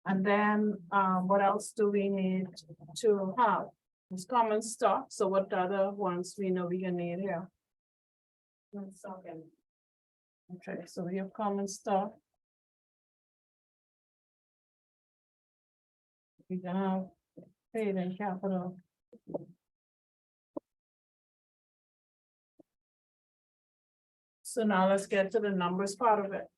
And then, what else do we need to have? It's common stock, so what other ones we know we gonna need here? Okay, so we have common stock. We can have paid in capital. So now let's get to the numbers part of it.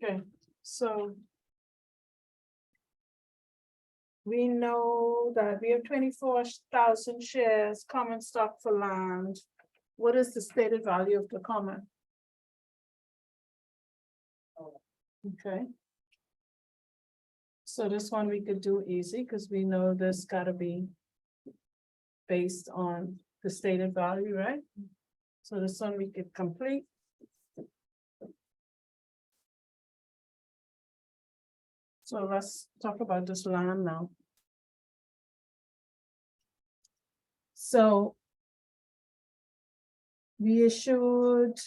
Okay, so we know that we have 24,000 shares, common stock for land. What is the stated value of the common? Okay. So this one we could do easy because we know this gotta be based on the stated value, right? So this one we could complete. So let's talk about this land now. So we issued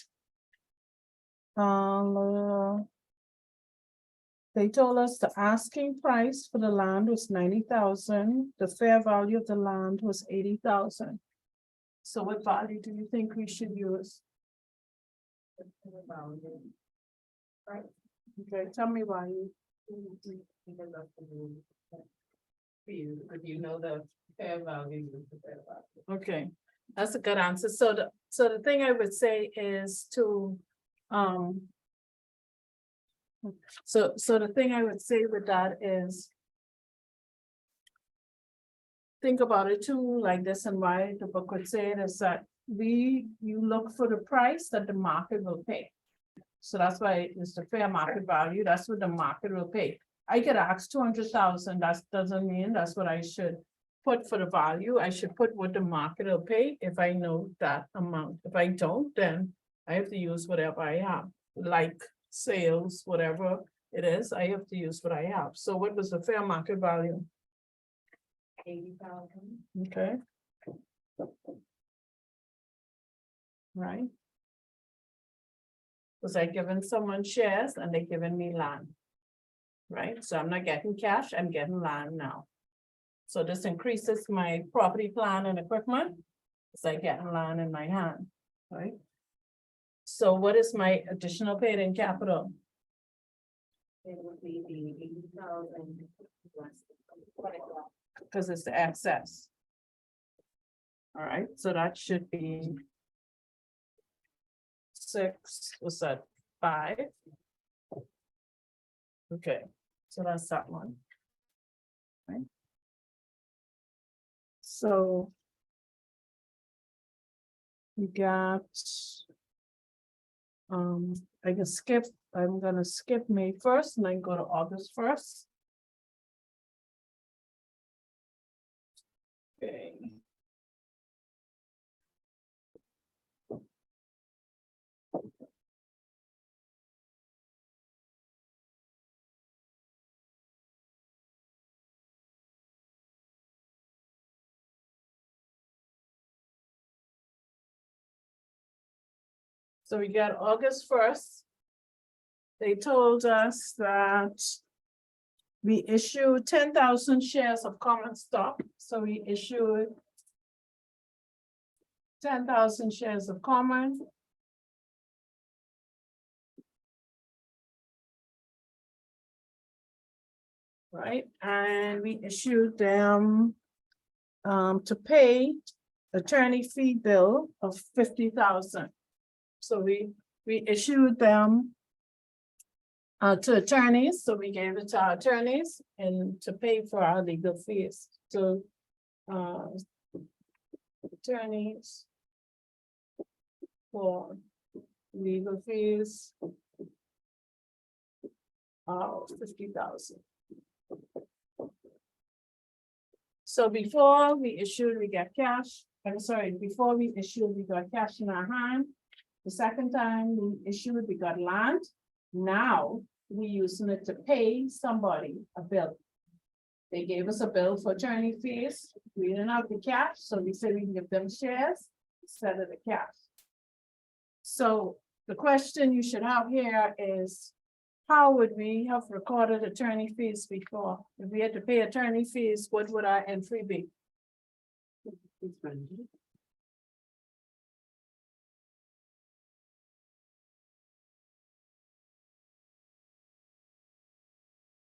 they told us the asking price for the land was 90,000. The fair value of the land was 80,000. So what value do you think we should use? Right. Okay, tell me why you. Because you know the fair value. Okay, that's a good answer. So the thing I would say is to, so the thing I would say with that is think about it too, like this, and why the book would say it is that you look for the price that the market will pay. So that's why it's the fair market value. That's what the market will pay. I could ask 200,000. That doesn't mean that's what I should put for the value. I should put what the market will pay if I know that amount. If I don't, then I have to use whatever I have, like sales, whatever it is, I have to use what I have. So what was the fair market value? 80,000. Okay. Right. Was I giving someone shares and they giving me land? Right, so I'm not getting cash, I'm getting land now. So this increases my property, plant and equipment. It's like getting land in my hand, right? So what is my additional paid in capital? It would be the 80,000. Because it's the excess. All right, so that should be 6, what's that, 5? Okay, so that's that one. Right. So we got, I can skip, I'm gonna skip May 1st and then go to August 1st. Okay. So we got August 1st. They told us that we issued 10,000 shares of common stock. So we issued 10,000 shares of common. Right, and we issued them to pay attorney fee bill of 50,000. So we issued them to attorneys, so we gave it to our attorneys and to pay for our legal fees. So attorneys for legal fees 50,000. So before we issued, we got cash, I'm sorry, before we issued, we got cash in our hand. The second time we issued, we got land. Now, we using it to pay somebody a bill. They gave us a bill for attorney fees, we didn't have the cash, so we said we can give them shares instead of the cash. So the question you should have here is, how would we have recorded attorney fees before? If we had to pay attorney fees, what would our entry be?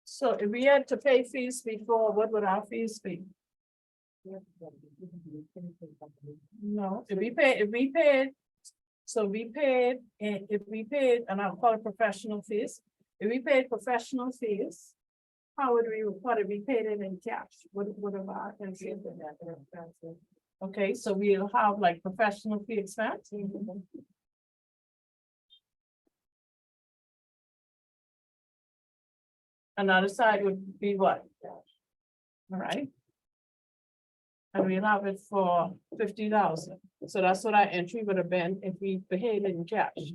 So if we had to pay fees before, what would our fees be? No, if we paid, so we paid, and if we paid, and I'll call it professional fees, if we paid professional fees. How would we report it? We paid it in cash, what about? Okay, so we'll have like professional fee expense. Another side would be what? All right. And we'll have it for 50,000, so that's what our entry would have been if we paid it in cash.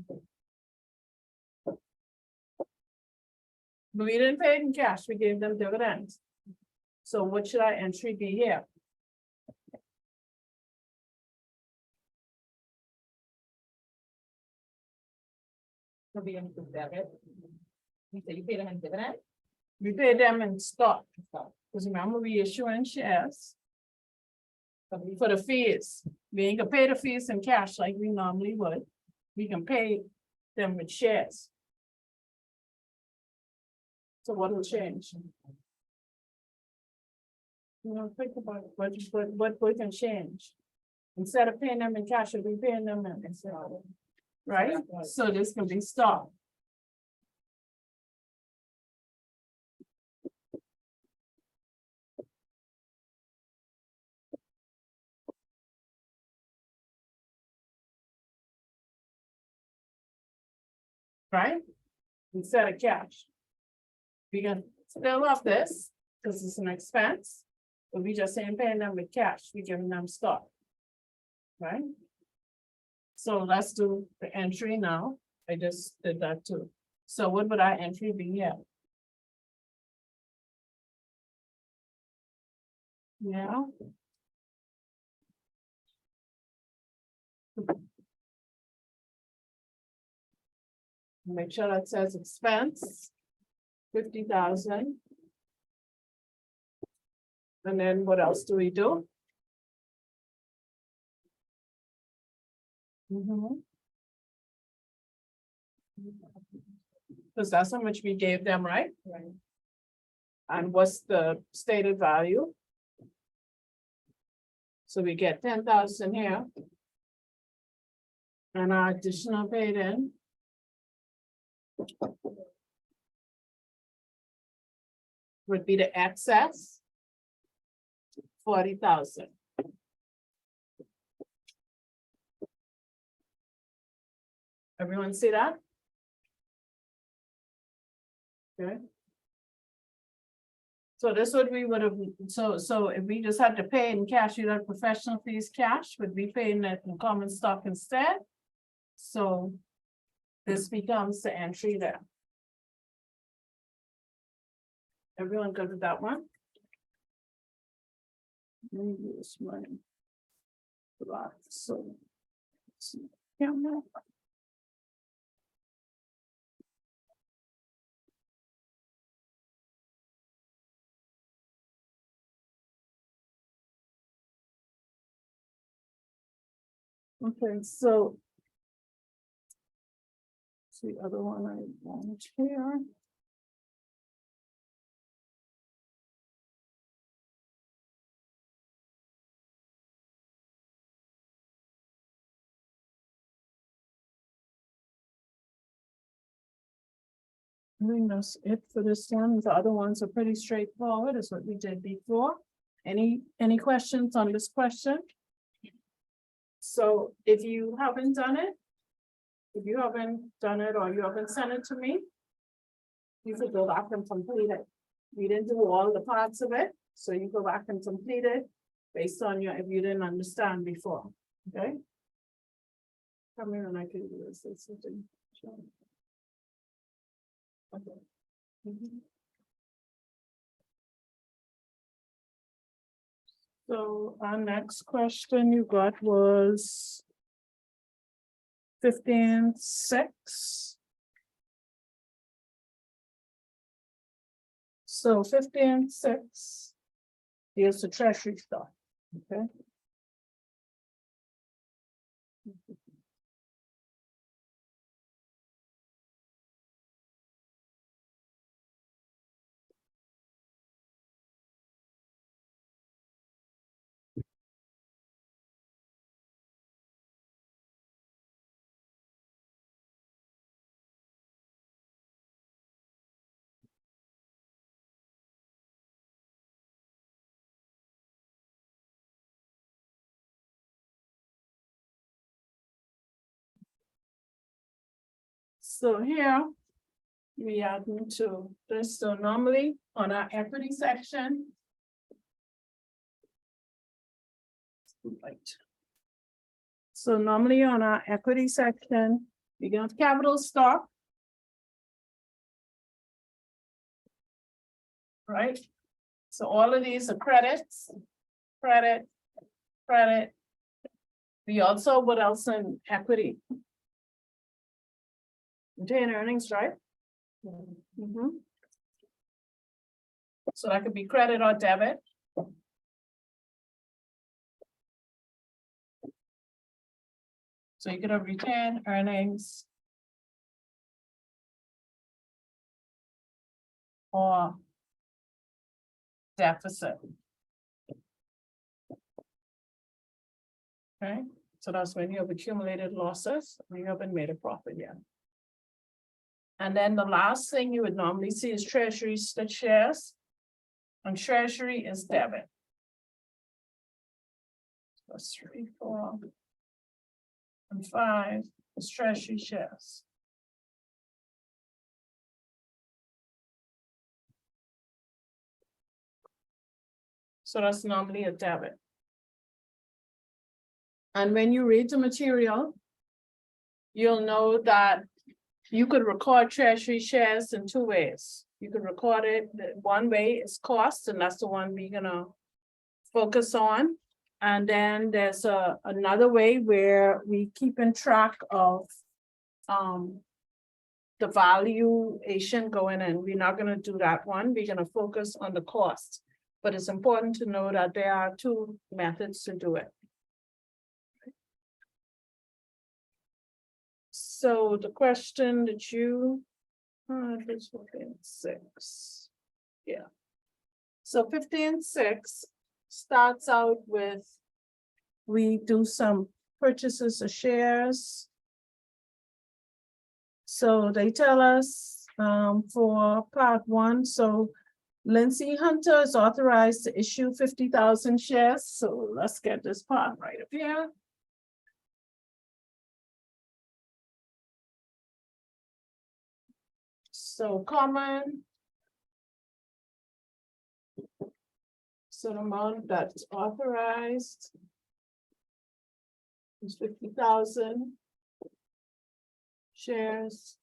But we didn't pay it in cash, we gave them dividends. So what should our entry be here? So we gonna do that, right? You say you paid them in dividend? We paid them in stock, because remember we issuing shares. For the fees, we ain't gonna pay the fees in cash like we normally would. We can pay them with shares. So what will change? You know, think about it, what we can change. Instead of paying them in cash, we'll be paying them in stock. Right? So this can be stock. Right? Instead of cash. We can still have this, because it's an expense, but we just ain't paying them with cash, we giving them stock. Right? So let's do the entry now, I just did that too. So what would our entry be here? Yeah. Make sure that says expense. 50,000. And then what else do we do? Because that's how much we gave them, right? Right. And what's the stated value? So we get 10,000 here. And our additional paid in. Would be the excess. 40,000. Everyone see that? Okay. So this would we would have, so if we just had to pay in cash, you'd have professional fees cash, would be paying it in common stock instead. So this becomes the entry there. Everyone good with that one? Let me do this one. So. Yeah. Okay, so. The other one I want here. I think that's it for this one. The other ones are pretty straightforward, is what we did before. Any questions on this question? So if you haven't done it. If you haven't done it or you haven't sent it to me. You could go back and complete it. We didn't do all the parts of it, So you go back and complete it based on your, if you didn't understand before, okay? Come here and I can do this, it's something. Okay. Mhm. So our next question you got was 15.6. So 15.6 is the treasury stock, okay? So here we are going to this. So normally on our equity section. Right. So normally on our equity section, we got capital stock. Right? So all of these are credits, credit, credit. We also, what else in equity? Retained earnings, right? Mhm. So that could be credit or debit. So you could have retained earnings. Or deficit. Okay, so that's when you have accumulated losses, and you haven't made a profit yet. And then the last thing you would normally see is treasury shares. And treasury is debit. That's 3, 4, and 5 is treasury shares. So that's normally a debit. And when you read the material, you'll know that you could record treasury shares in 2 ways. You could record it, one way is cost, and that's the one we're gonna focus on. And then there's another way where we keep in track of the valuation going in. We're not gonna do that one. We're gonna focus on the cost. But it's important to know that there are 2 methods to do it. So the question that you, this 15.6, yeah. So 15.6 starts out with, we do some purchases of shares. So they tell us for part 1, so Lindsay Hunter is authorized to issue 50,000 shares. So let's get this part right up here. So common. So the amount that's authorized is 50,000 shares.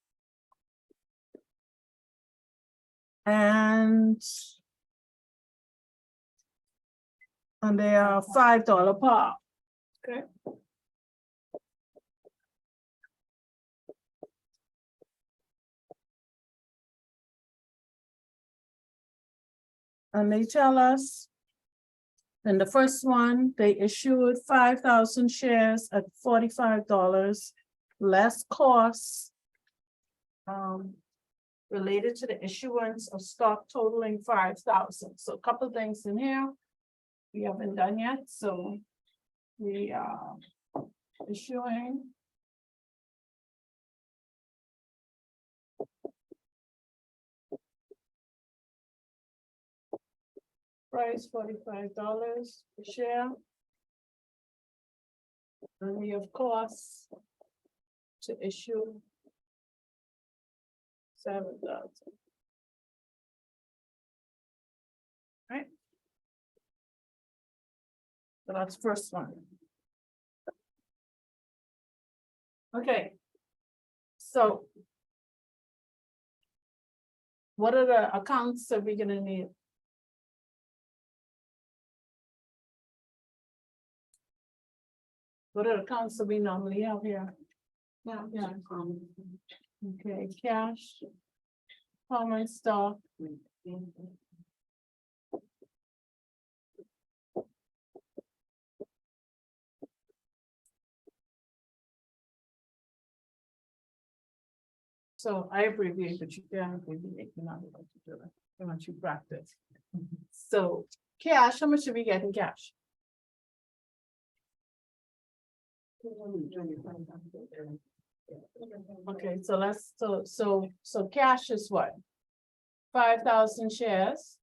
And they are $5 per. Okay. And they tell us, in the first one, they issued 5,000 shares at $45, less costs. Related to the issuance of stock totaling 5,000. So a couple things in here we haven't done yet. So we are issuing price $45 per share. And we have costs to issue 7,000. Right. So that's first one. Okay. So. What are the accounts that we're gonna need? What are the accounts that we normally have here? Yeah. Okay, cash. Common stock. So I abbreviate, but you can abbreviate, you're not able to do it, once you practice. So cash, how much should we get in cash? Okay, so let's, so cash is what? 5,000 shares.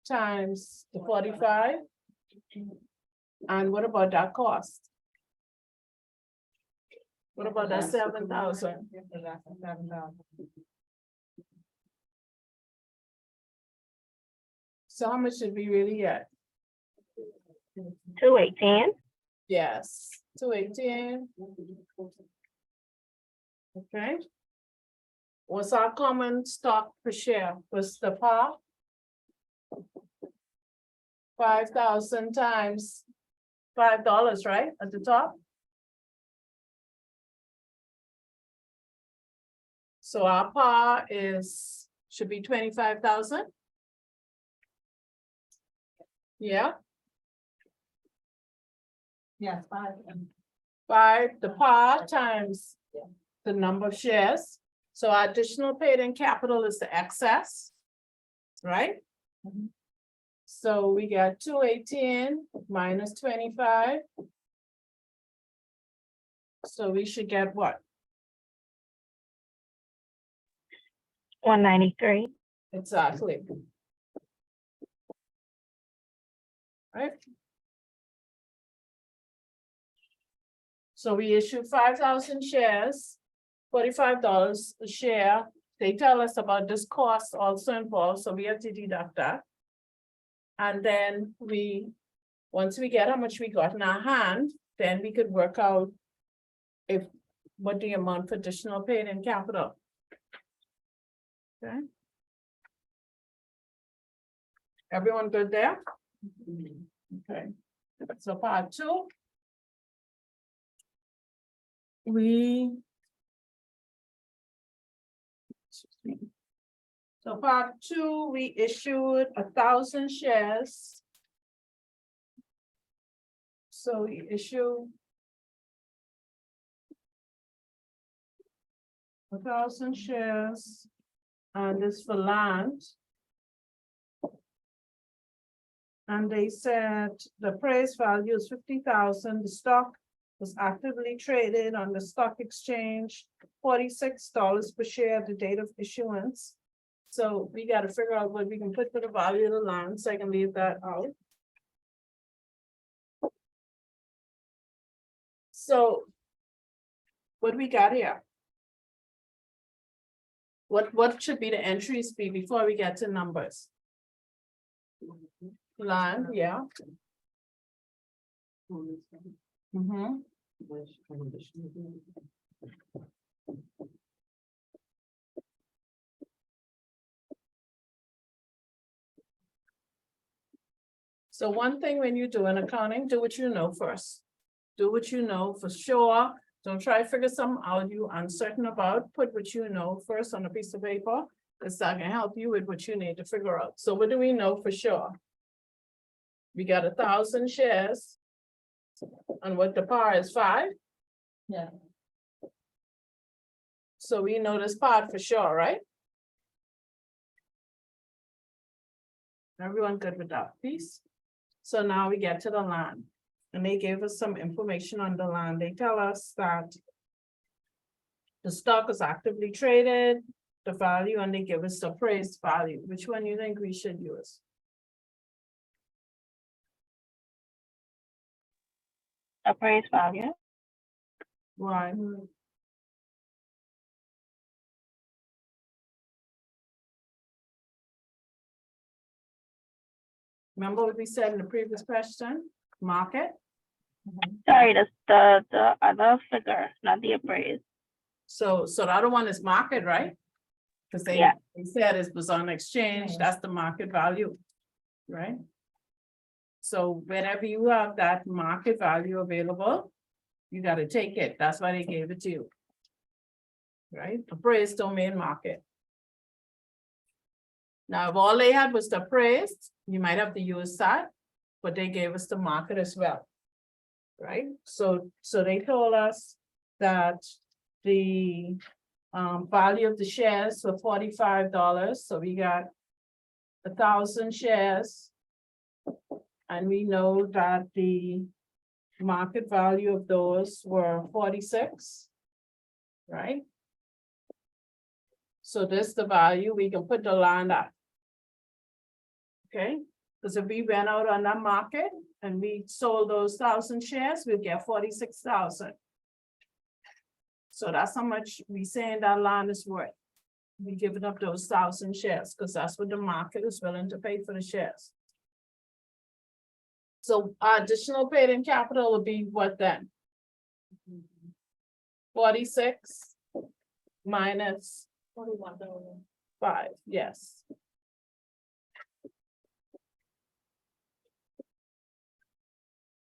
Times the 45. And what about that cost? What about that 7,000? So how much did we really get? 218. Yes, 218. Okay. What's our common stock per share? Was the par? 5,000 times $5, right, at the top? So our par should be 25,000. Yeah, Yes, 5. 5, the par times the number of shares. So our additional paid in capital is the excess, right? Mhm. So we got 218 minus 25. So we should get what? 193. Exactly. Right? So we issue 5,000 shares, $45 a share. They tell us about this cost also involved, so we have to deduct that. And then once we get how much we got in our hand, then we could work out what the amount for additional paid in capital. Okay. Everyone good there? Okay, so part 2. So part 2, we issued 1,000 shares. So we issue 1,000 shares, and this for land. And they said the price value is 50,000. The stock was actively traded on the stock exchange, $46 per share at the date of issuance. So we got to figure out what we can put for the value of the land, so I can leave that out. So what we got here? What should be the entries be before we get to numbers? Land, yeah. Mm-hmm. So one thing when you do an accounting, do what you know first. Do what you know for sure. Don't try to figure something out you uncertain about. Put what you know first on a piece of paper. Because that can help you with what you need to figure out. So what do we know for sure? We got 1,000 shares. And what the par is 5. Yeah. So we know this part for sure, right? Everyone good with that piece? So now we get to the land. And they gave us some information on the land. They tell us that the stock is actively traded, the value, and they give us the appraised value. Which one you think we should use? Appraised value. Why? Remember what we said in the previous question? market. Sorry, the other figure, not the appraised. So the other one is market, right? Cause Yeah. they said it was on exchange, that's the market value, right? So whenever you have that market value available, you gotta take it, that's why they gave it to you. Right, appraised don't mean market. Now, if all they had was the appraised, you might have to use that, but they gave us the market as well. Right, so they told us that the value of the shares were $45, so we got 1,000 shares. And we know that the market value of those were 46. Right? So this the value, we can put the land at. Okay, because if we went out on that market and we sold those 1,000 shares, we'll get 46,000. So that's how much we saying that land is worth. We giving up those 1,000 shares, because that's what the market is willing to pay for the shares. So our additional paid in capital will be what then? 46 minus 5, yes.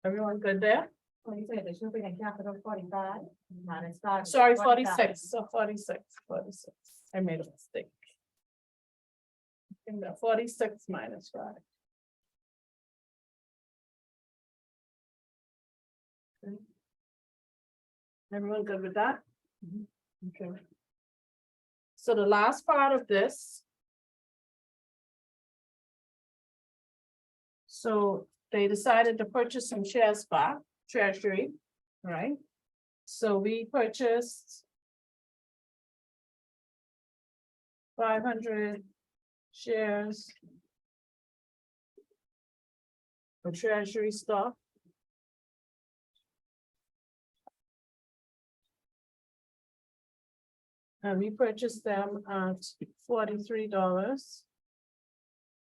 Everyone good there? When you say additional paid in capital 45, minus 5. Sorry, 46, so 46. I made a mistake. In the 46 minus 5. Okay. Everyone good with that? Okay. So the last part of this. So they decided to purchase some shares back, treasury, right? So we purchased 500 shares for treasury stock. And we purchased them at $43.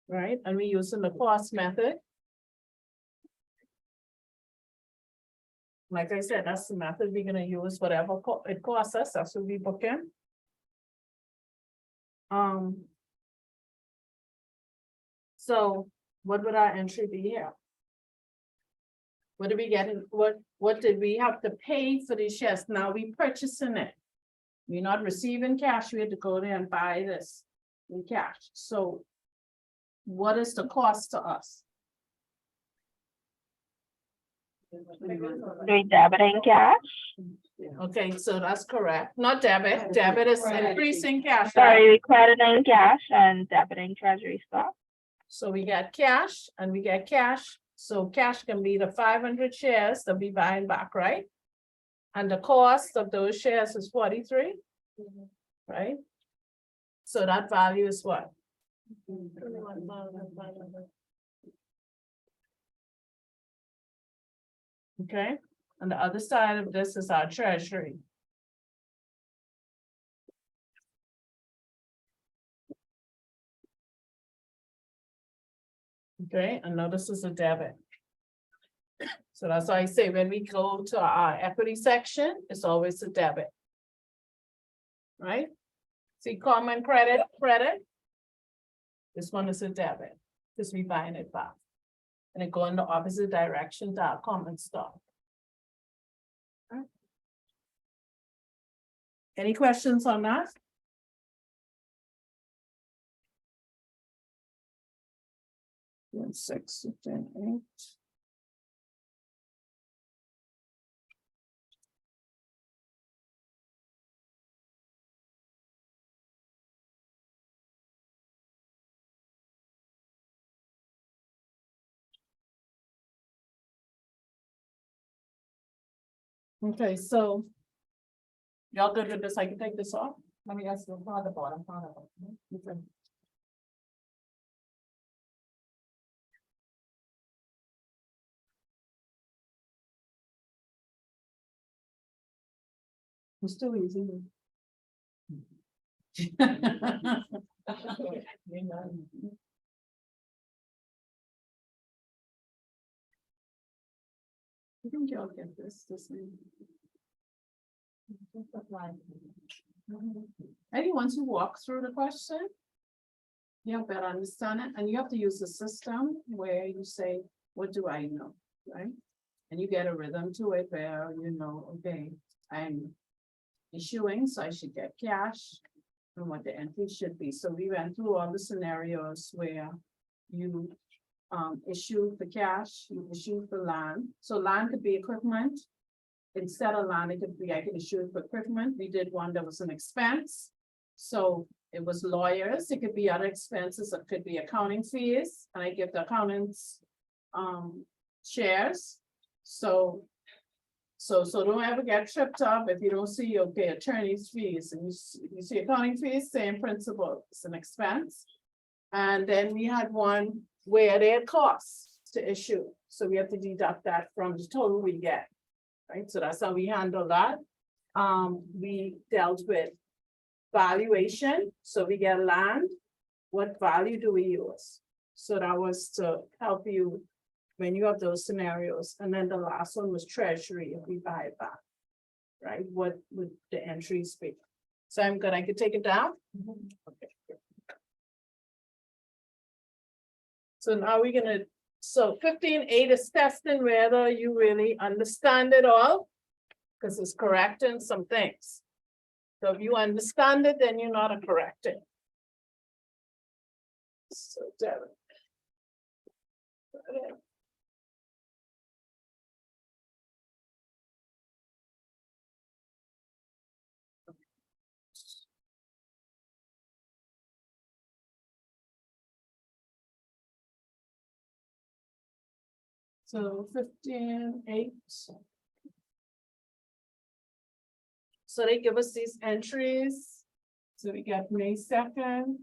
Right, and we using the cost method. Like I said, that's the method we're gonna use, whatever it costs us, that's what we book in. So what would our entry be here? What did we get in, what did we have to pay for these shares? Now we purchasing it. We're not receiving cash, we had to go there and buy this in cash, so. What is the cost to us? We debiting cash. Okay, so that's correct, not debit, debit is increasing cash, right? Sorry, we crediting cash and debiting treasury stock. So we got cash and we get cash, so cash can be the 500 shares that we buying back, right? And the cost of those shares is 43, right? So that value is what? Okay, and the other side of this is our treasury. Okay, and now this is a debit. So that's why I say when we go to our equity section, it's always a debit. Right? See, common credit. This one is a debit, because we buying it back. And it go in the opposite direction to our common stock. Right. Any questions on that? One, 6, 10, 8. Okay, so. Y'all good with this? I can take this off? Let me ask you on the bottom part of it. Okay. It's still easy. I think y'all get this thing. Anyone who walks through the question? You better understand it, and you have to use the system where you say, what do I know, right? And you get a rhythm to it where you know, okay, I'm issuing, so I should get cash. And what the entry should be, so we went through all the scenarios where you issue for cash, you issue for land, so land could be equipment. Instead of land, it could be, I can issue it for equipment, we did one that was an expense. So it was lawyers, it could be other expenses, it could be accounting fees, and I give the accountants shares. So don't ever get tripped up if you don't see, okay, attorney's fees, and you see accounting fees, same principle, it's an expense. And then we had one where they had costs to issue, so we have to deduct that from the total we get. Right, so that's how we handle that. We dealt with valuation, so we get land, what value do we use? So that was to help you when you have those scenarios, and then the last one was treasury, if we buy it back. Right, what would the entries be? So I'm good, I could take it down? Okay. So now we're gonna, so 15.8 is testing whether you really understand it all. Because it's correcting some things. So if you understand it, then you're not a correcting. So Devin. So 15.8. So they give us these entries. So we got May 2nd.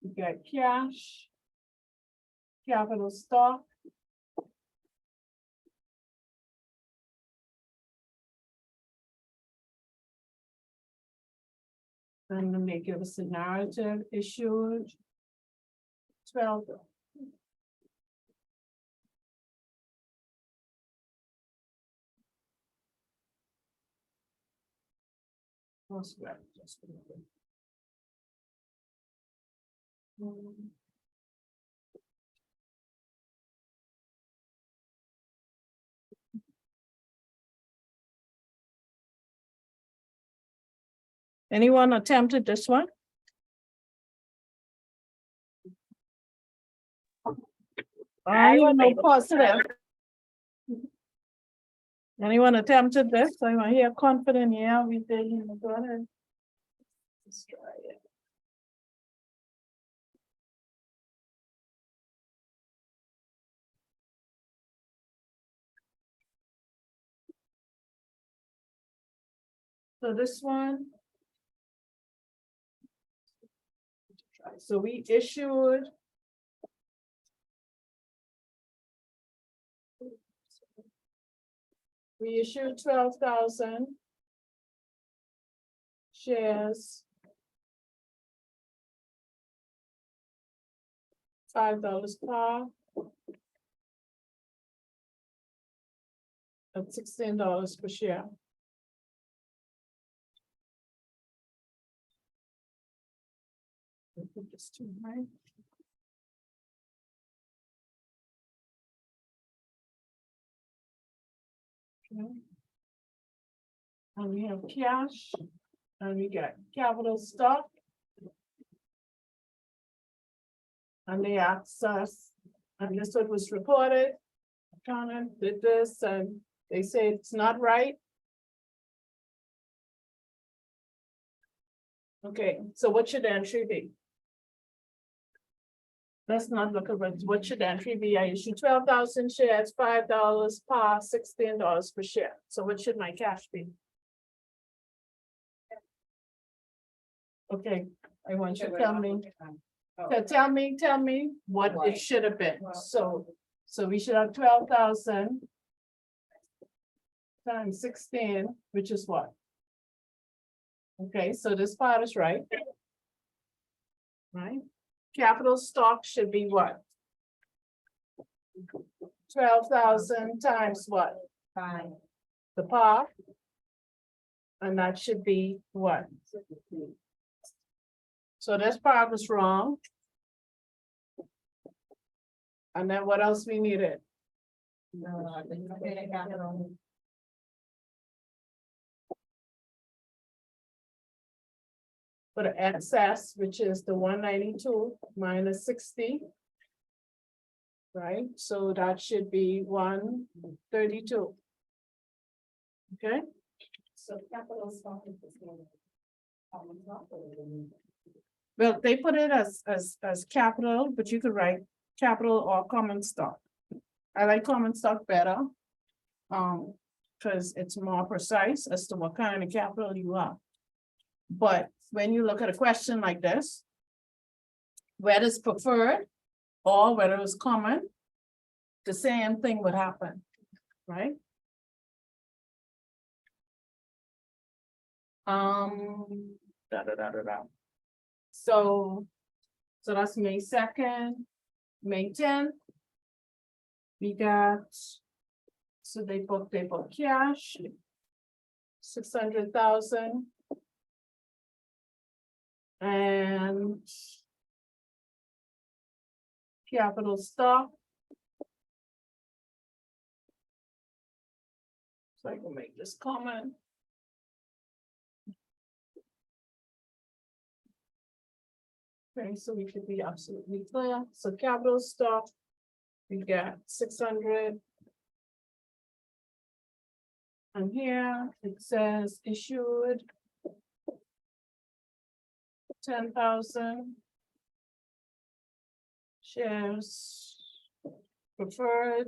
We got cash. Capital stock. And then they give us a narrative issued. 12. Most right, just a minute. Anyone attempted this one? I was don't know, able to. positive. Anyone attempted this? I hear confident, yeah, we did, go ahead. Let's try it. So this one. So we issued. We issued 12,000. Shares. $5 per. At $16 per share. I think it's too high. Okay. And we have cash, and we got capital stock. And they asked us, and this what was reported. Accountant did this, and they say it's not right. Okay, so what should the entry be? Let's not look at what should the entry be. I issue 12,000 shares, $5 per, $16 per share. So what should my cash be? Okay, I want you to tell me. Tell me what it should have been. So we should have 12,000 times 16, which is what? Okay, so this part is right. Right? Capital stock should be what? 12,000 times what? Five. The par? And that should be what? So this part was wrong. And then what else we needed? Then you pay the capital. For the excess, which is the 192 minus 60. Right, so that should be 132. Okay, So capital stock is the same. well, they put it as capital, but you could write capital or common stock. I like common stock better. Because it's more precise as to what kind of capital you are. But when you look at a question like this, whether it's preferred or whether it's common, the same thing would happen, right? Da, da, da, da, da. So that's May 2nd, May 10th. We got, so they book cash. 600,000. And capital stock. So I can make this comment. Okay, so we should be absolutely clear. So capital stock, we got 600. And here it says issued 10,000 shares preferred,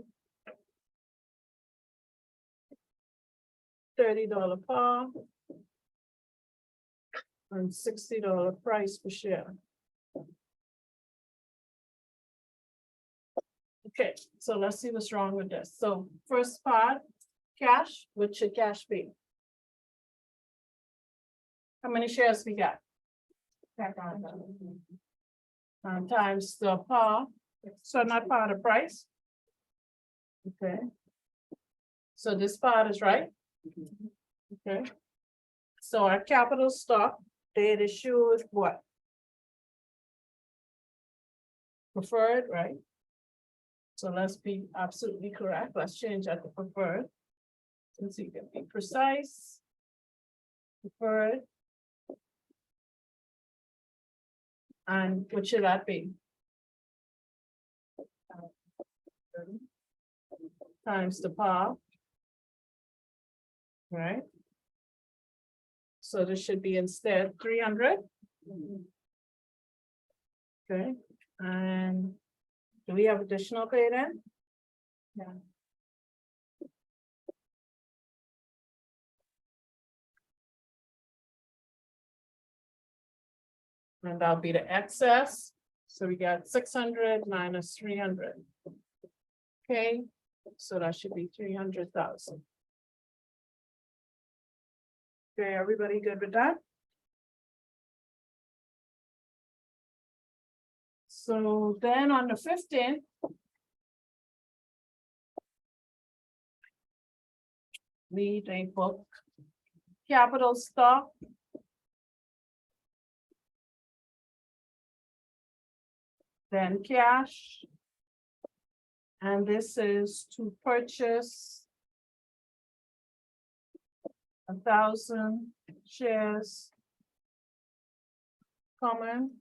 $30 par and $60 price per share. Okay, so let's see what's wrong with this. So first part, cash, what should cash be? How many shares we got? Times the par, so not part of price. Okay. So this part is right. Okay. So our capital stock, they issued what? Preferred, right? So let's be absolutely correct. Let's change that to preferred. Since you can be precise. Preferred. And what should that be? Times the par. Right? So this should be instead 300. Okay, and do we have additional pay then? Yeah. And that'll be the excess. So we got 600 minus 300. Okay, so that should be 300,000. Okay, everybody good with that? So then on the 15th. We book capital stock. Then cash. And this is to purchase 1,000 shares. Common.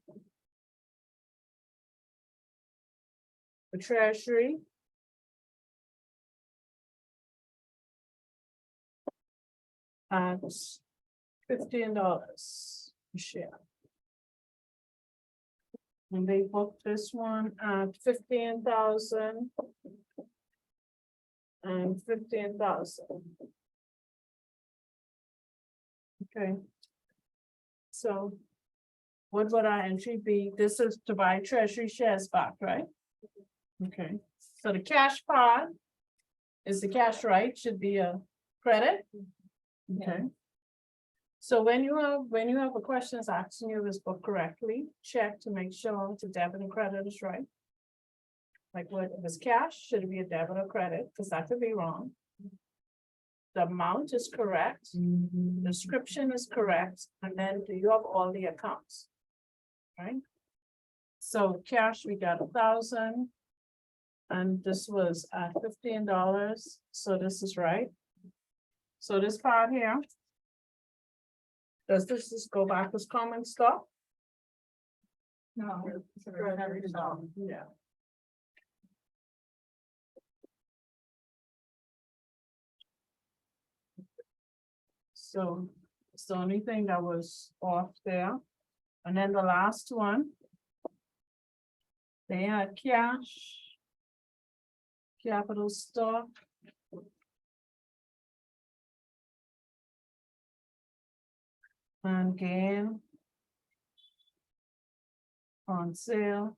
The treasury. At $15 a share. And they booked this one at 15,000. And 15,000. Okay. So what would our entry be? This is to buy treasury shares back, right? Okay, so the cash part is the cash, right? Should be a credit. Okay. So when you have a question asking you this book correctly, check to make sure the debit and credit is right. Like what, if it's cash, should it be a debit or credit? Because that could be wrong. The amount is correct, description is correct, and then do you have all the accounts? Right? So cash, we got 1,000. And this was at $15, so this is right. So this part here. Does this just go back as common stock? No. it's a very small. Yeah. So it's the only thing that was off there. And then the last one. They had cash. Capital stock. And gain. On sale.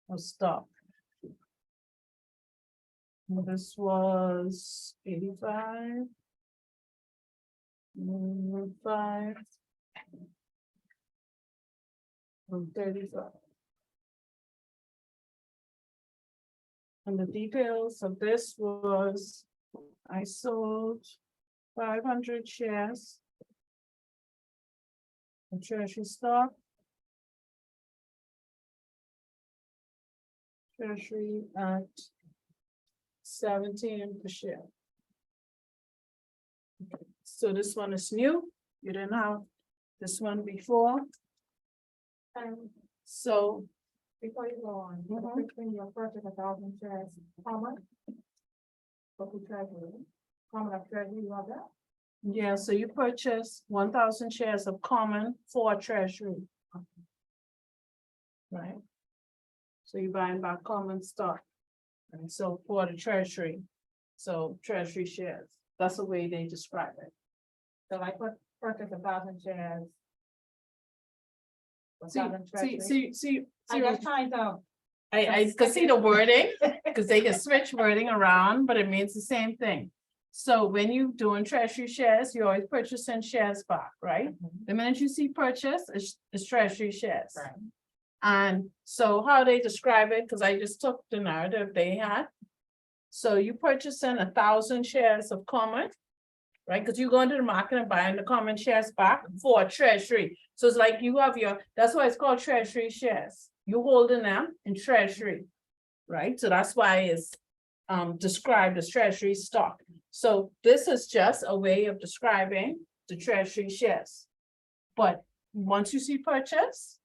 Of stock. And this was 85. 5. 35. And the details of this was, I sold 500 shares of treasury stock. Treasury at 17 per share. So this one is new. You didn't have this one before. So Before you go on, Mhm. when you purchase 1,000 shares, how much? For the treasury, how much treasury you have that? yeah, so you purchase 1,000 shares of common for treasury. Right? So you're buying back common stock. And so for the treasury, so treasury shares, that's the way they describe it. So I purchase 1,000 shares. See, 1,000 treasury. see, I just trying to, I can see the wording, because they can switch wording around, but it means the same thing. So when you doing treasury shares, you're always purchasing shares back, right? The minute you see purchase, it's treasury shares. Right. And so how they describe it, because I just took the narrative they had. So you purchasing 1,000 shares of common, right? Because you go into the market and buying the common shares back for treasury. So it's like you have that's why it's called treasury shares. You holding them in treasury, right? So that's why it's described as treasury stock. So this is just a way of describing the treasury shares. But once you see purchase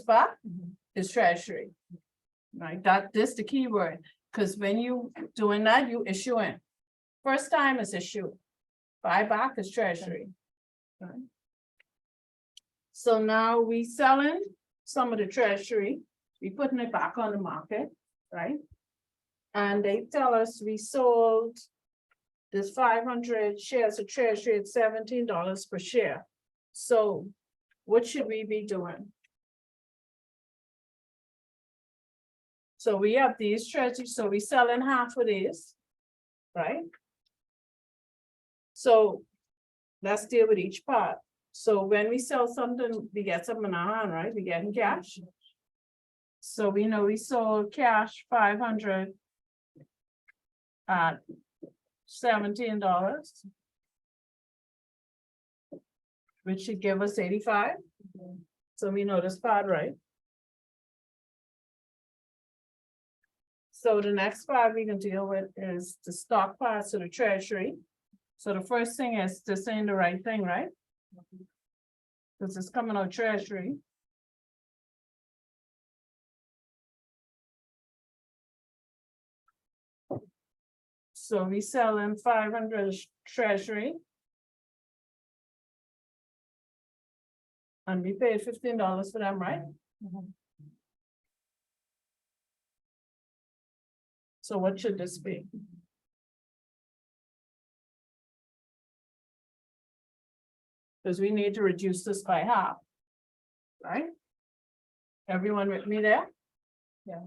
back is treasury. Right, this the key word, because when you doing that, you issuing. First time is issue. Buyback is treasury. Right. So now we selling some of the treasury, we putting it back on the market, right? And they tell us we sold this 500 shares of treasury at $17 per share. So what should we be doing? So we have these treasuries, so we selling half of these, right? So let's deal with each part. So when we sell something, we get something in our hand, right? We get in cash. So we know we sold cash 500 at $17, which should give us 85. So we know this part, right? So the next part we can deal with is the stock parts of the treasury. So the first thing is to saying the right thing, right? Because it's coming out treasury. So we selling 500 treasury. And we paid $15 for them, right? So what should this be? Because we need to reduce this by half. Right? Everyone with me there? Yeah.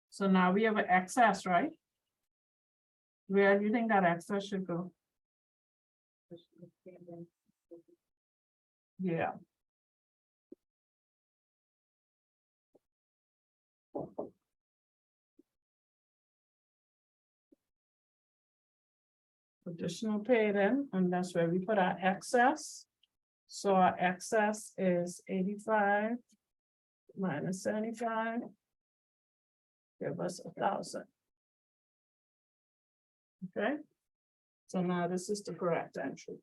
So now we have an excess, right? Where do you think that excess should go? Yeah. Additional paid in, and that's where we put our excess. So our excess is 85 minus 75. Give us 1,000. Okay? So now this is the correct entry.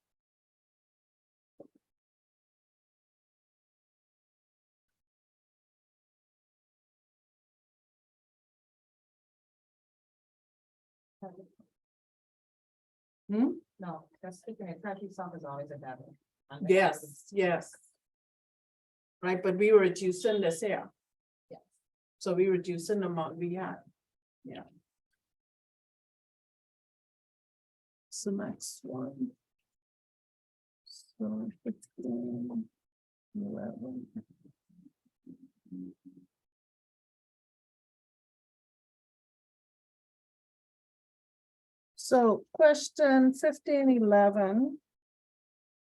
Hmm? No, that's speaking, treasury sum is always a debit. Yes, yes. Right, but we were reducing this here. Yes. So we reducing the amount we had. Yeah. So next one. So 15, 11. So question 1511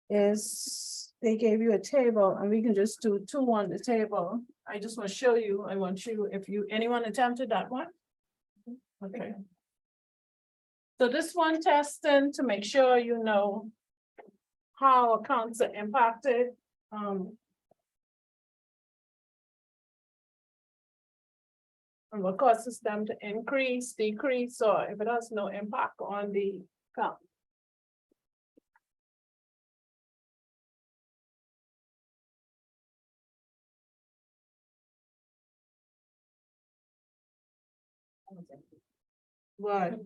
is they gave you a table and we can just do 2 on the table. I just want to show you, I want you, if you, anyone attempted that one? Okay. So this one testing to make sure you know how accounts are impacted. And what causes them to increase, decrease, or if it has no impact on the account. What?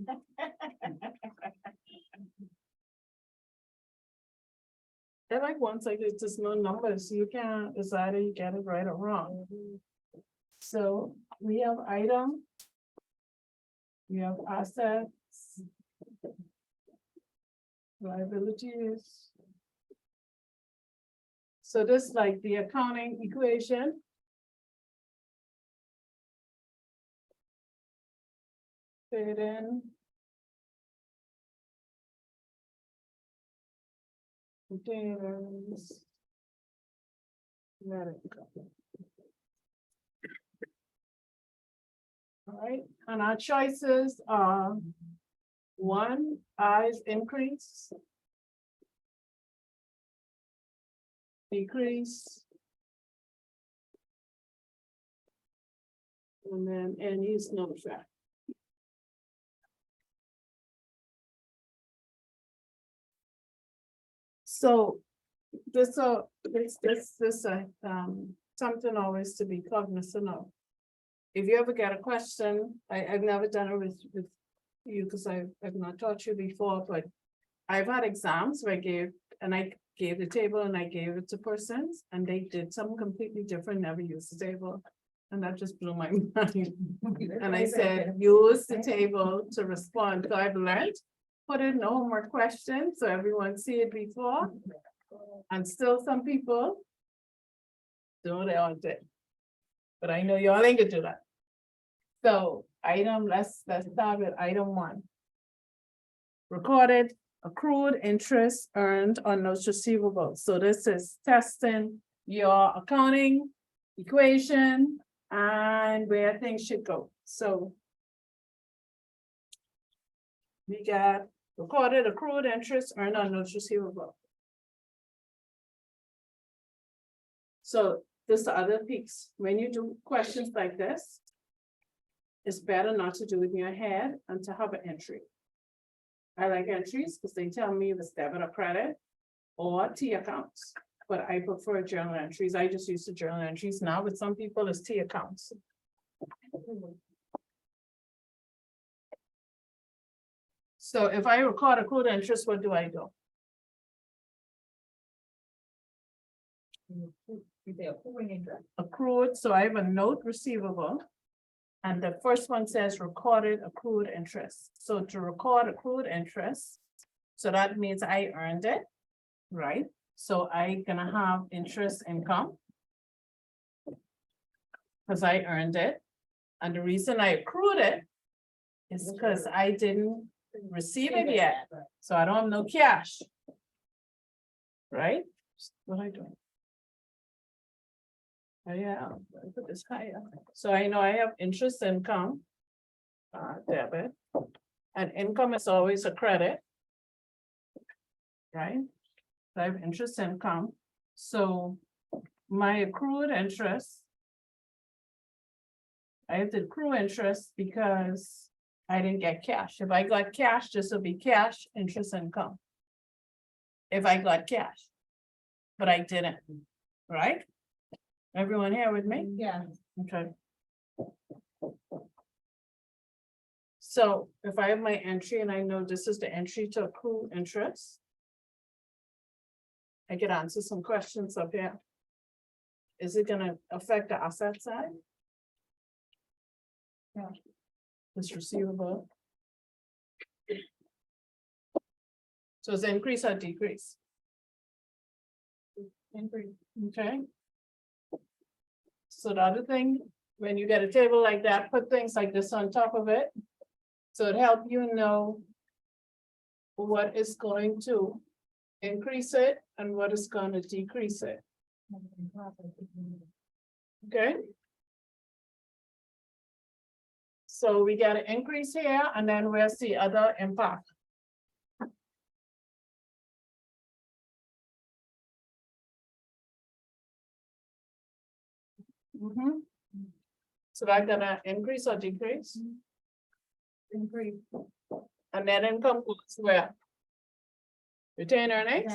They're like once like it's just no numbers, you can't decide if you get it right or wrong. So we have item. We have assets. Liabilities. So this like the accounting equation. Fit in. Containers. Let it go. All right, and our choices are 1, eyes increase. Decrease. And then N is no effect. So this something always to be cognizant of. If you ever get a question, I've never done it with you because I've not taught you before, but I've had exams where I gave the table and I gave it to persons and they did something completely different, never used the table. And that just blew my mind. And I said, use the table to respond. So I've learned, put in no homework questions, so everyone see it before. And still some people do their own thing. But I know y'all ain't gonna do that. So item, let's start with item 1. Recorded accrued interest earned on notes receivable. So this is testing your accounting equation and where things should go. So we got recorded accrued interest earned on notes receivable. So this other piece, when you do questions like this, it's better not to do it in your head and to have an entry. I like entries because they tell me if it's debit or credit or T accounts, but I prefer journal entries. I just use the journal entries now, with some people it's T accounts. So if I record accrued interest, what do I do? Accrued, so I have a note receivable. And the first one says recorded accrued interest. So to record accrued interest, so that means I earned it, right? So I gonna have interest income. Because I earned it. And the reason I accrued it is because I didn't receive it yet. So I don't have no cash. Right? What am I doing? Oh, yeah, I put this higher. So I know I have interest income. Debit. And income is always a credit. right? So I have interest income, so my accrued interest. I have to accrue interest because I didn't get cash. If I got cash, this will be cash interest income. If I got cash. But I didn't, right? Everyone here with me? Yeah. Okay. So if I have my entry and I know this is the entry to accrue interest. I could answer some questions up here. Is it gonna affect the asset side? Yeah. This receivable. So it's increase or decrease? Increase. Okay. So the other thing, when you get a table like that, put things like this on top of it. So it help you know. What is going to increase it and what is going to decrease it, okay? So we got an increase here and then where's the other impact? So that gonna increase or decrease? Increase. And net income goes where? Retained earnings,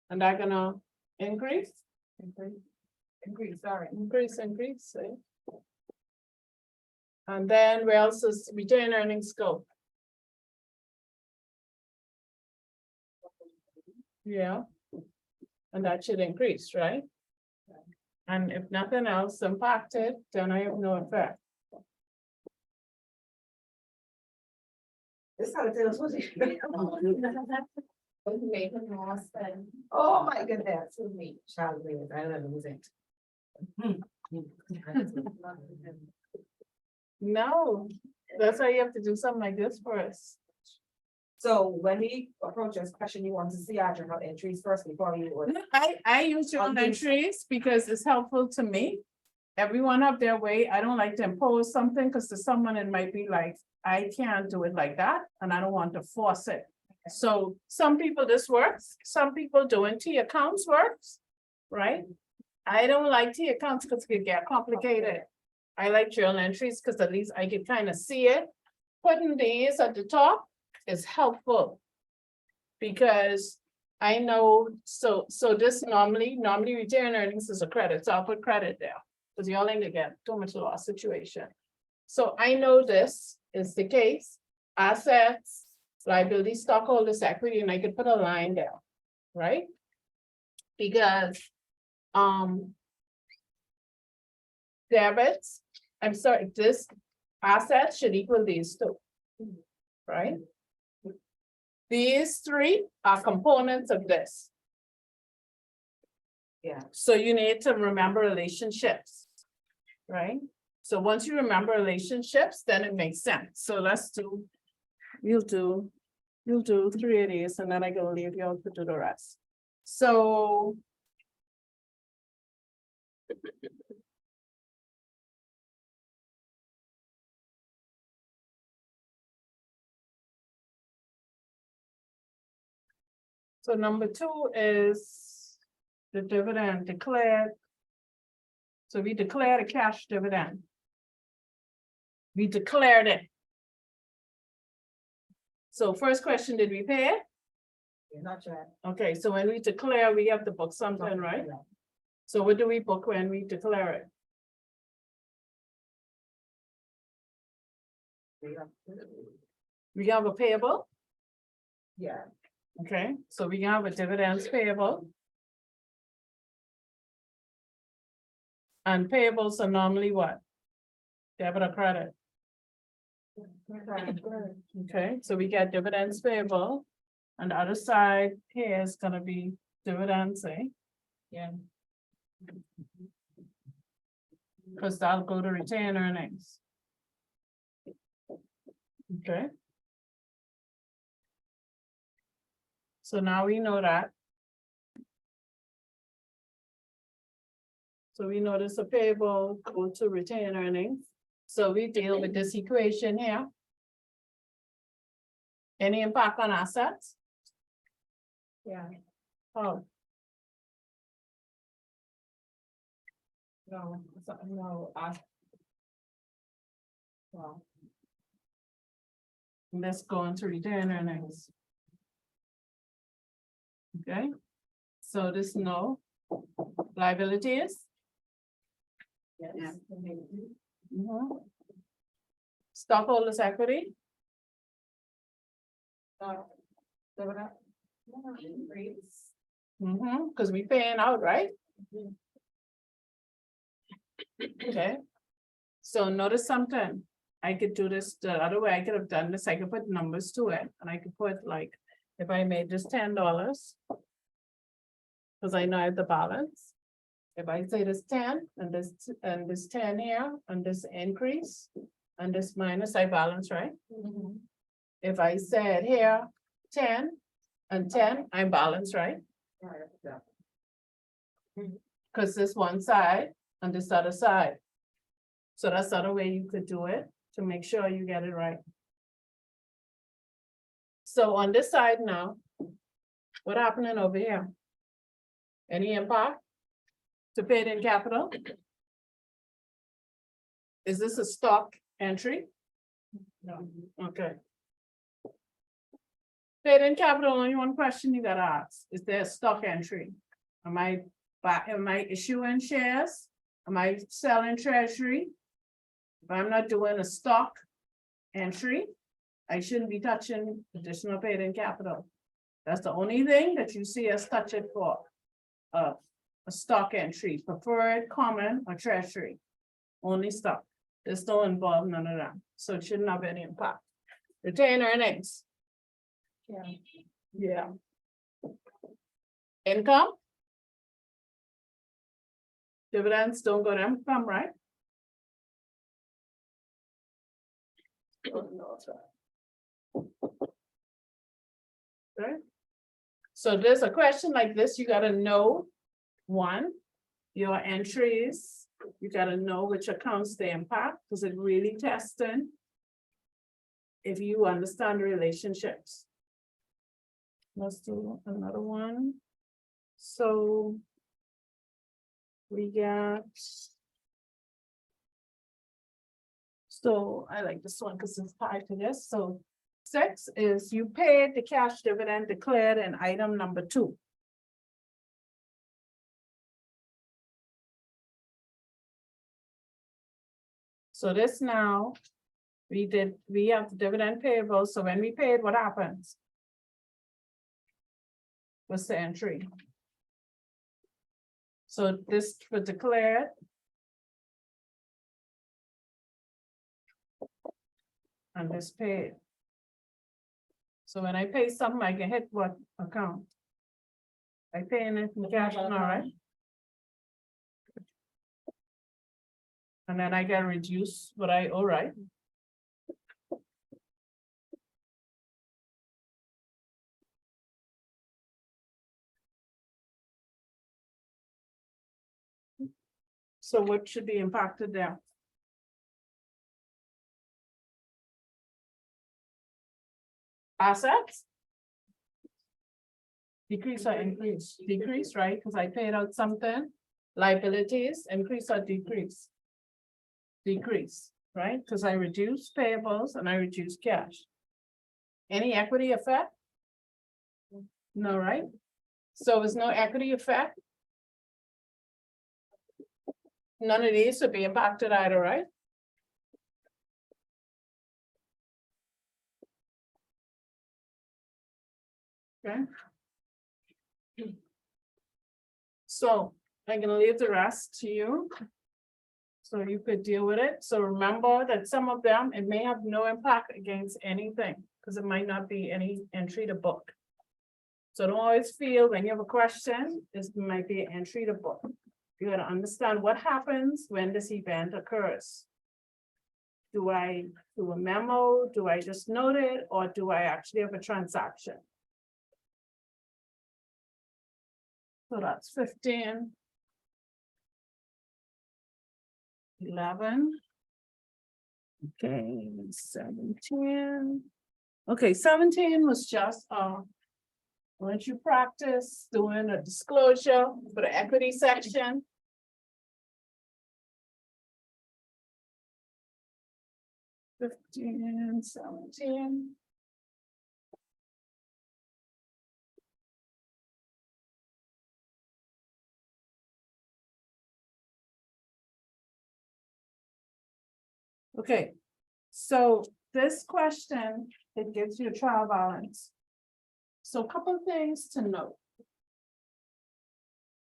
and that gonna increase? Increase, sorry. Increase, see? And then where else is retained earnings go? Yeah. And that should increase, right? And if nothing else impacted, then I have no effect. This how it is, was it? Oh, my goodness, with me, child, I love it. No, that's why you have to do something like this for us. So when we approach this question, you want to see our journal entries first before you. I use journal entries because it's helpful to me. Everyone have their way. I don't like to impose something because to someone it might be like, I can't do it like that, and I don't want to force it. So some people this works, some people doing T accounts works, right? I don't like T accounts because it get complicated. I like journal entries because at least I can kind of see it. Putting these at the top is helpful. Because I know, so this normally retained earnings is a credit, so I'll put credit there. Because you only get too much loss situation. So I know this is the case, assets, liability, stockholders, equity, and I could put a line there, right? Because, debits, I'm sorry, this asset should equal these two, right? These three are components of this. Yeah. So you need to remember relationships, right? So once you remember relationships, then it makes sense. So let's do, you'll do 3 of these and then I can leave you all to do the rest. So. So number 2 is the dividend declared. So we declared a cash dividend. We declared it. So first question, did we pay it? Not yet. Okay, so when we declare, we have to book something, right? So what do we book when we declare it? We have a payable, Yeah. okay, so we have a dividends payable. And payables are normally what? Debit or credit? Okay, so we get dividends payable. And the other side here is gonna be dividends, eh? Yeah. Because that'll go to retained earnings. Okay. So now we know that. So we notice a payable go to retained earnings. So we deal with this equation here. Any impact on assets? Yeah, Oh, no, no, well, let's go into return earnings. Okay, so this no liabilities. yes. Mhm. Stockholders equity, Dividend. Increase. because we paying out, right? Okay. So notice something, I could do this the other way, I could have done this, I could put numbers to it, and I could put like, if I made this $10. Cause I know I have the balance. If I say this 10 and this 10 here, and this increase, and this minus, I balance, right? If I said here, 10 and 10, I balance, right? Cause this one side and this other side. So that's the other way you could do it to make sure you get it right. So on this side now, what happening over here? Any impact to paid in capital? Is this a stock entry? No. Okay. Paid in capital, only one question you gotta ask, is there a stock entry? Am I issuing shares? Am I selling treasury? If I'm not doing a stock entry, I shouldn't be touching additional paid in capital. That's the only thing that you see us touch it for. A stock entry, preferred, common, or treasury. Only stock. This don't involve none of that, so it shouldn't have any impact. Retained earnings. Yeah. Yeah. Income. Dividends don't go to income, right? Okay. So there's a question like this, you gotta know, one, your entries, you gotta know which accounts they impact, because it really testing if you understand the relationships. Let's do another one. So we got. So I like this one because it's tied to this. So 6 is you paid the cash dividend declared in item number 2. So this now, we have the dividend payable, so when we paid, what happens? What's the entry? So this was declared. And this paid. So when I pay something, I can hit what account? I pay in it in cash, all right? And then I can reduce what I owe, right? So what should be impacted there? Assets? Decrease or increase? Decrease, right? Because I paid out something. Liabilities, increase or decrease? Decrease, right? Because I reduce payables and I reduce cash. Any equity effect? No, right? So there's no equity effect? None of these would be impacted either, right? Okay. So I'm gonna leave the rest to you. So you could deal with it. So remember that some of them, it may have no impact against anything, because it might not be any entry to book. So don't always feel when you have a question, this might be an entry to book. You gotta understand what happens when this event occurs. Do I do a memo? Do I just note it? Or do I actually have a transaction? So that's 15. 11. Okay, 17. Okay, 17 was just Once you practice doing a disclosure for the equity section. Fifteen, 17. Okay, so this question, it gives you a trial balance. So a couple of things to note.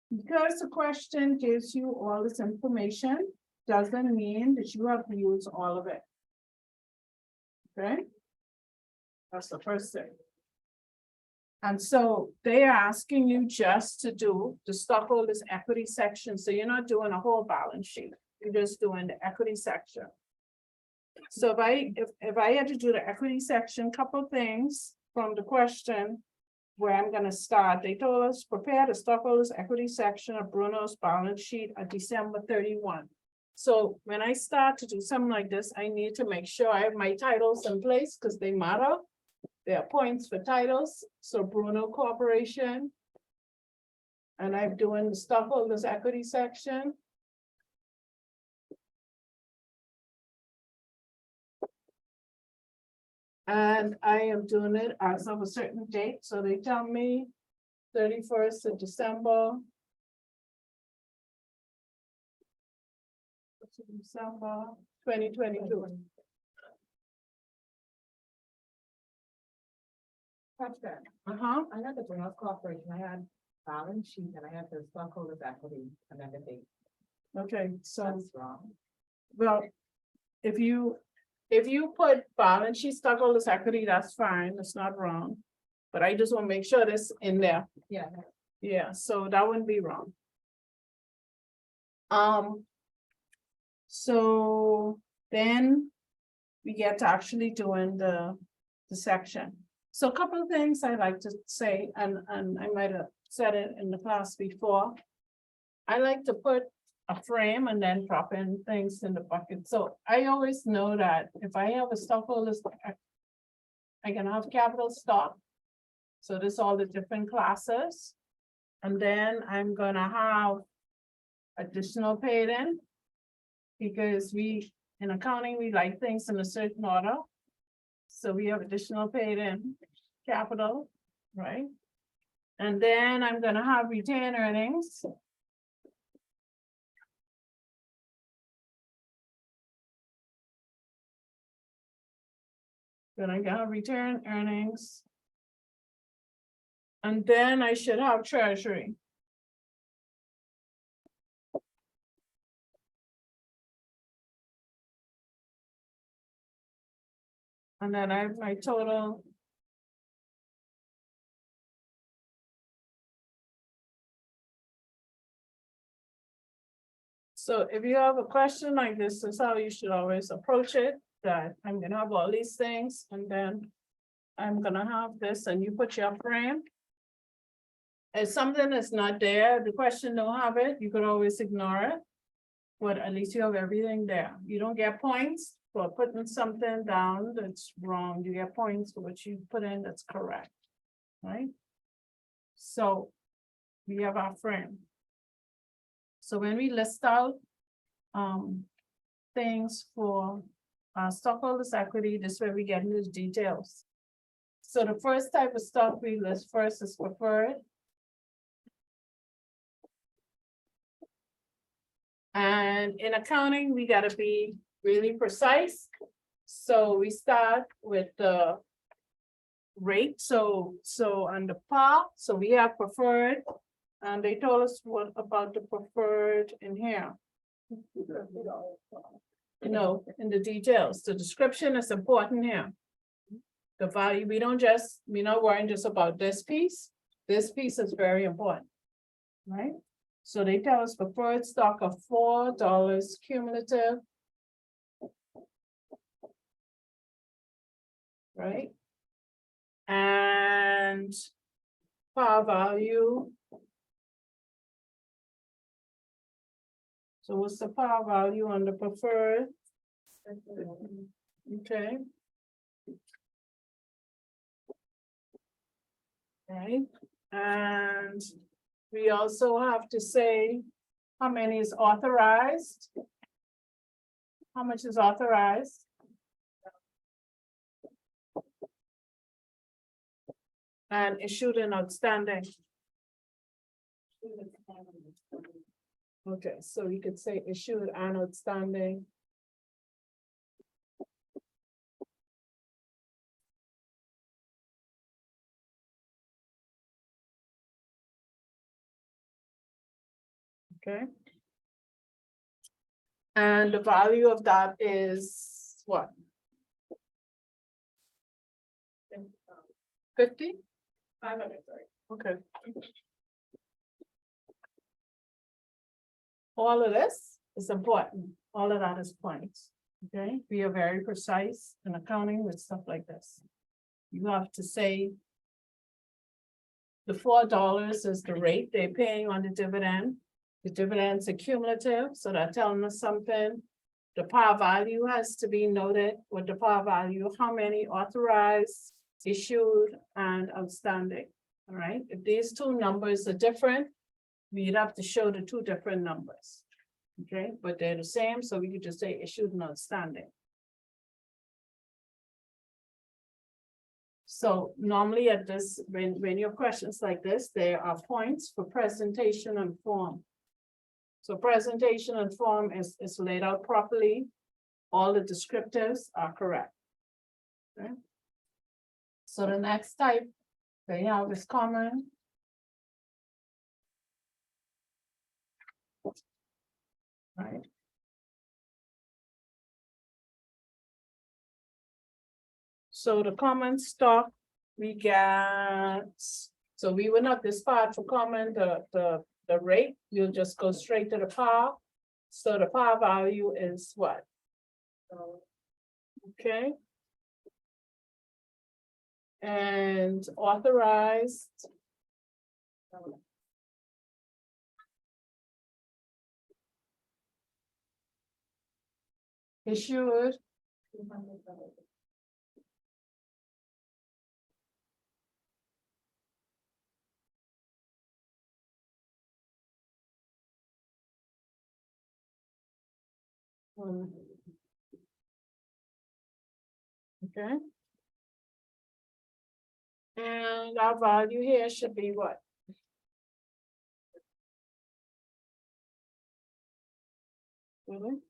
Because the question gives you all this information, doesn't mean that you have to use all of it. Okay? That's the first thing. And so they are asking you just to do the stockholders equity section, so you're not doing a whole balance sheet, you're just doing the equity section. So if I had to do the equity section, couple things from the question. Where I'm gonna start, they told us, prepare the stockholders equity section of Bruno's balance sheet at December 31. So when I start to do something like this, I need to make sure I have my titles in place, because they matter. There are points for titles, so Bruno Corporation. And I'm doing the stockholders equity section. And I am doing it as of a certain date, so they tell me 31st of December. December 2022. Catch that. Uh-huh, I had the Bruno Corporation, I had balance sheet and I had the stockholders equity and then the date. okay, so, That's wrong. well, if you put balance sheet stockholders equity, that's fine, that's not wrong. But I just want to make sure this in there. Yeah. Yeah, so that wouldn't be wrong. So then we get to actually doing the section. So a couple of things I like to say, and I might have said it in the class before. I like to put a frame and then drop in things in the bucket. So I always know that if I have a stockholders, I can have capital stock. So this all the different classes. And then I'm gonna have additional paid in. Because in accounting, we like things in a certain order. So we have additional paid in capital, right? And then I'm gonna have retained earnings. Then I got return earnings. And then I should have treasury. And then I have my total. So if you have a question like this is how you should always approach it, that I'm gonna have all these things and then I'm gonna have this and you put your frame. If something is not there, the question don't have it, you could always ignore it. But at least you have everything there. You don't get points for putting something down that's wrong. You get points for what you put in that's correct. Right? So we have our frame. So when we list out things for stockholders equity, this is where we get into the details. So the first type of stock we list first is preferred. And in accounting, we gotta be really precise. So we start with the rate, so on the par, so we have preferred. And they told us what about the preferred in here. No, in the details, the description is important here. The value, we're not worrying just about this piece. This piece is very important. Right? So they tell us preferred stock of $4 cumulative. Right? And par value. So what's the par value on the preferred? Okay. Right, And we also have to say how many is authorized. How much is authorized? And issued and outstanding. Okay, so you could say issued and outstanding. Okay. And the value of that is what? 50? 500, sorry. Okay. All of this is important. All of that is points. Okay, we are very precise in accounting with stuff like this. You have to say the $4 is the rate they're paying on the dividend. The dividend's accumulative, so that's telling us something. The par value has to be noted with the par value, how many authorized, issued, and outstanding. All right, if these two numbers are different, we'd have to show the two different numbers. Okay, but they're the same, so we could just say issued and outstanding. So normally at this, when you have questions like this, there are points for presentation and form. So presentation and form is laid out properly. All the descriptives are correct. Okay. So the next type they have is common. Right. So the common stock, we get, so we will not discard for common the rate, you'll just go straight to the par. So the par value is what? Okay. And authorized. Issued. Okay. And our value here should be what? Mhm.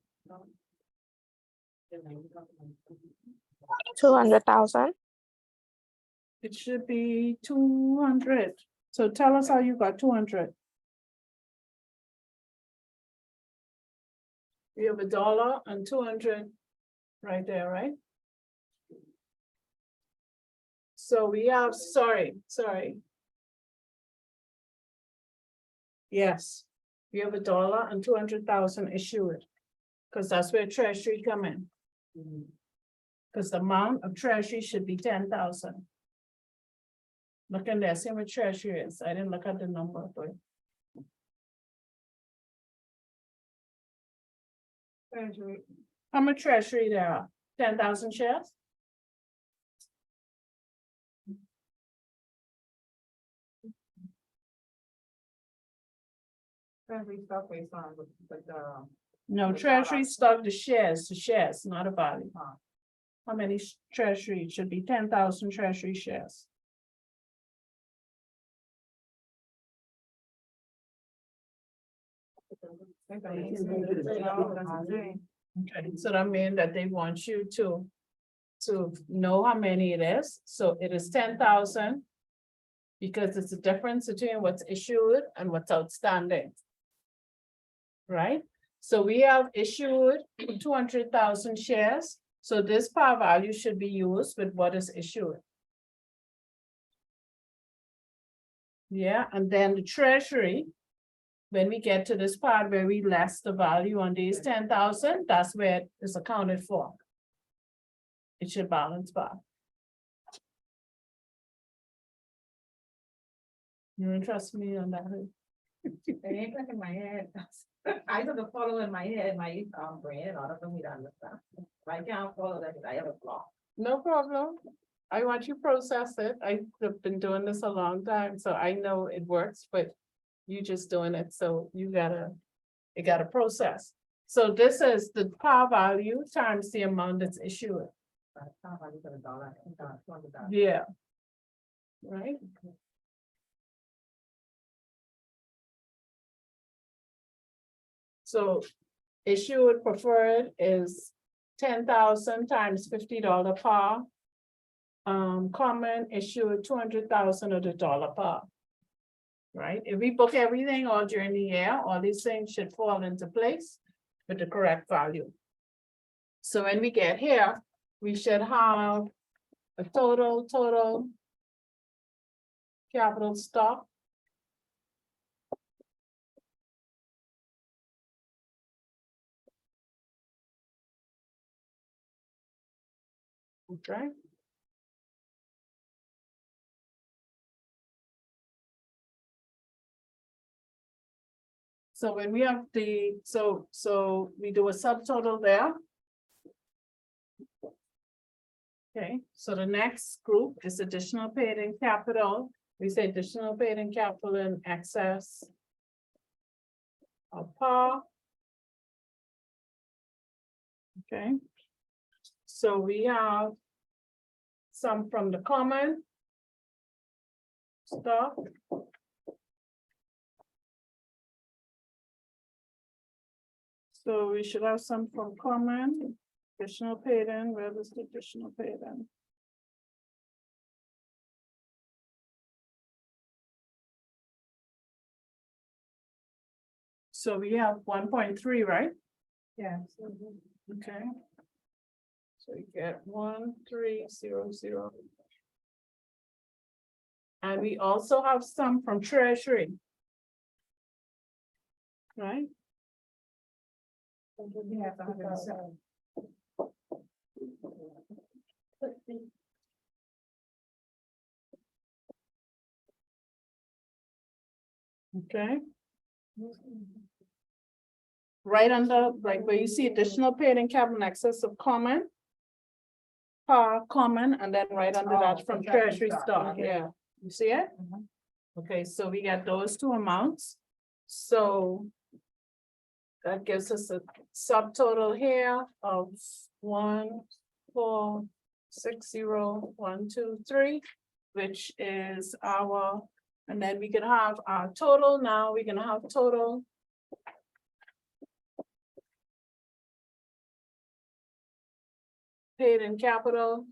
200,000. It should be 200. So tell us how you got 200. We have $1 and 200 right there, right? So we have, sorry. Yes, we have $1 and 200,000 issued. Because that's where treasury come in. Because the amount of treasury should be 10,000. Look in there, see what treasury is. I didn't look at the number, but. Treasury. How much treasury there are? 10,000 shares? Treasury stock based on the. No, treasury stock, the shares, not a value. How many treasury? It should be 10,000 treasury shares. Okay, so that means that they want you to know how many it is. So it is 10,000. Because it's the difference between what's issued and what's outstanding. Right? So we have issued 200,000 shares. So this par value should be used with what is issued. Yeah, and then the treasury. When we get to this part where we less the value on these 10,000, that's where it is accounted for. It should balance back. You don't trust me on that? It ain't like in my head. I don't follow in my head, my brain, and all of them we don't understand. I can't follow that, I have a flaw. No problem. I want you to process it. I've been doing this a long time, so I know it works, but you just doing it, so you gotta process. So this is the par value times the amount that's issued. Yeah. Right? So issued preferred is 10,000 times $50 par. Common issued 200,000 of the dollar par. Right? If we book everything all during the year, all these things should fall into place with the correct value. So when we get here, we should have a total capital stock. Okay. So when we have so we do a subtotal there. Okay, so the next group is additional paid in capital. We say additional paid in capital in excess of par. Okay. So we have some from the common stock. So we should have some from common, additional paid in, where is the additional paid in? So we have 1.3, right? Yeah. Okay. So you get 1300. And we also have some from treasury. Right? Yeah, 107. Okay. Right under, like where you see additional paid in capital in excess of common. Common, and then right under that from treasury stock, yeah, you see it? Okay, so we got those two amounts, so. That gives us a subtotal here of 1460123, which is our, and then we can have our total. Now we're gonna have total. Paid in capital.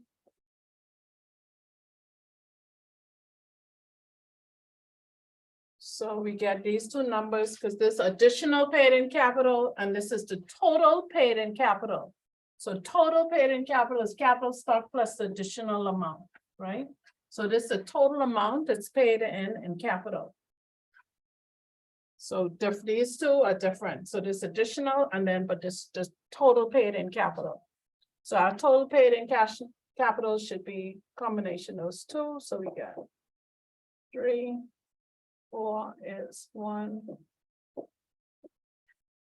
So we get these two numbers because this additional paid in capital and this is the total paid in capital. So total paid in capital is capital stock plus the additional amount, right? So this is the total amount that's paid in capital. So these two are different. So this additional and then, but this total paid in capital. So our total paid in capital should be combination of those two. So we got 3, 4 is 1.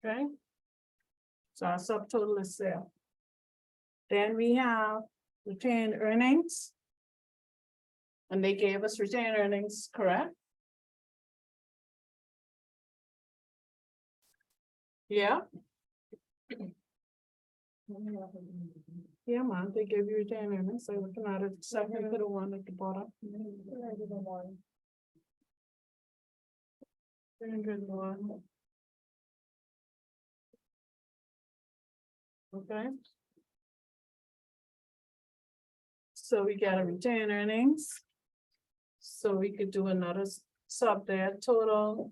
Okay. So our subtotal is there. Then we have retained earnings. And they gave us retained earnings, correct? Yeah. Yeah, man, they gave you retained earnings. So we can add a second to the one at the bottom. 301. Okay. So we got a retained earnings. So we could do another sub there, total.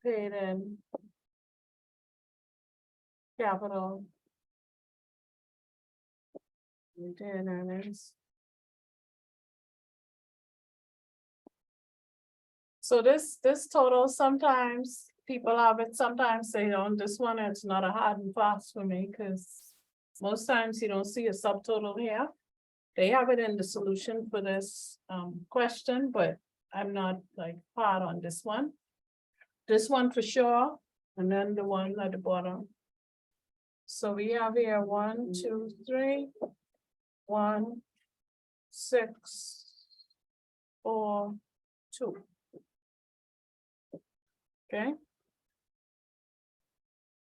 Paid in. Capital. Retained earnings. So this total, sometimes people have it, sometimes they don't. This one, it's not a hard and fast for me, because most times you don't see a subtotal here. They have it in the solution for this question, but I'm not like hard on this one. This one for sure, and then the one at the bottom. So we have here 1, 2, 3, 1, 6, 4, 2. Okay.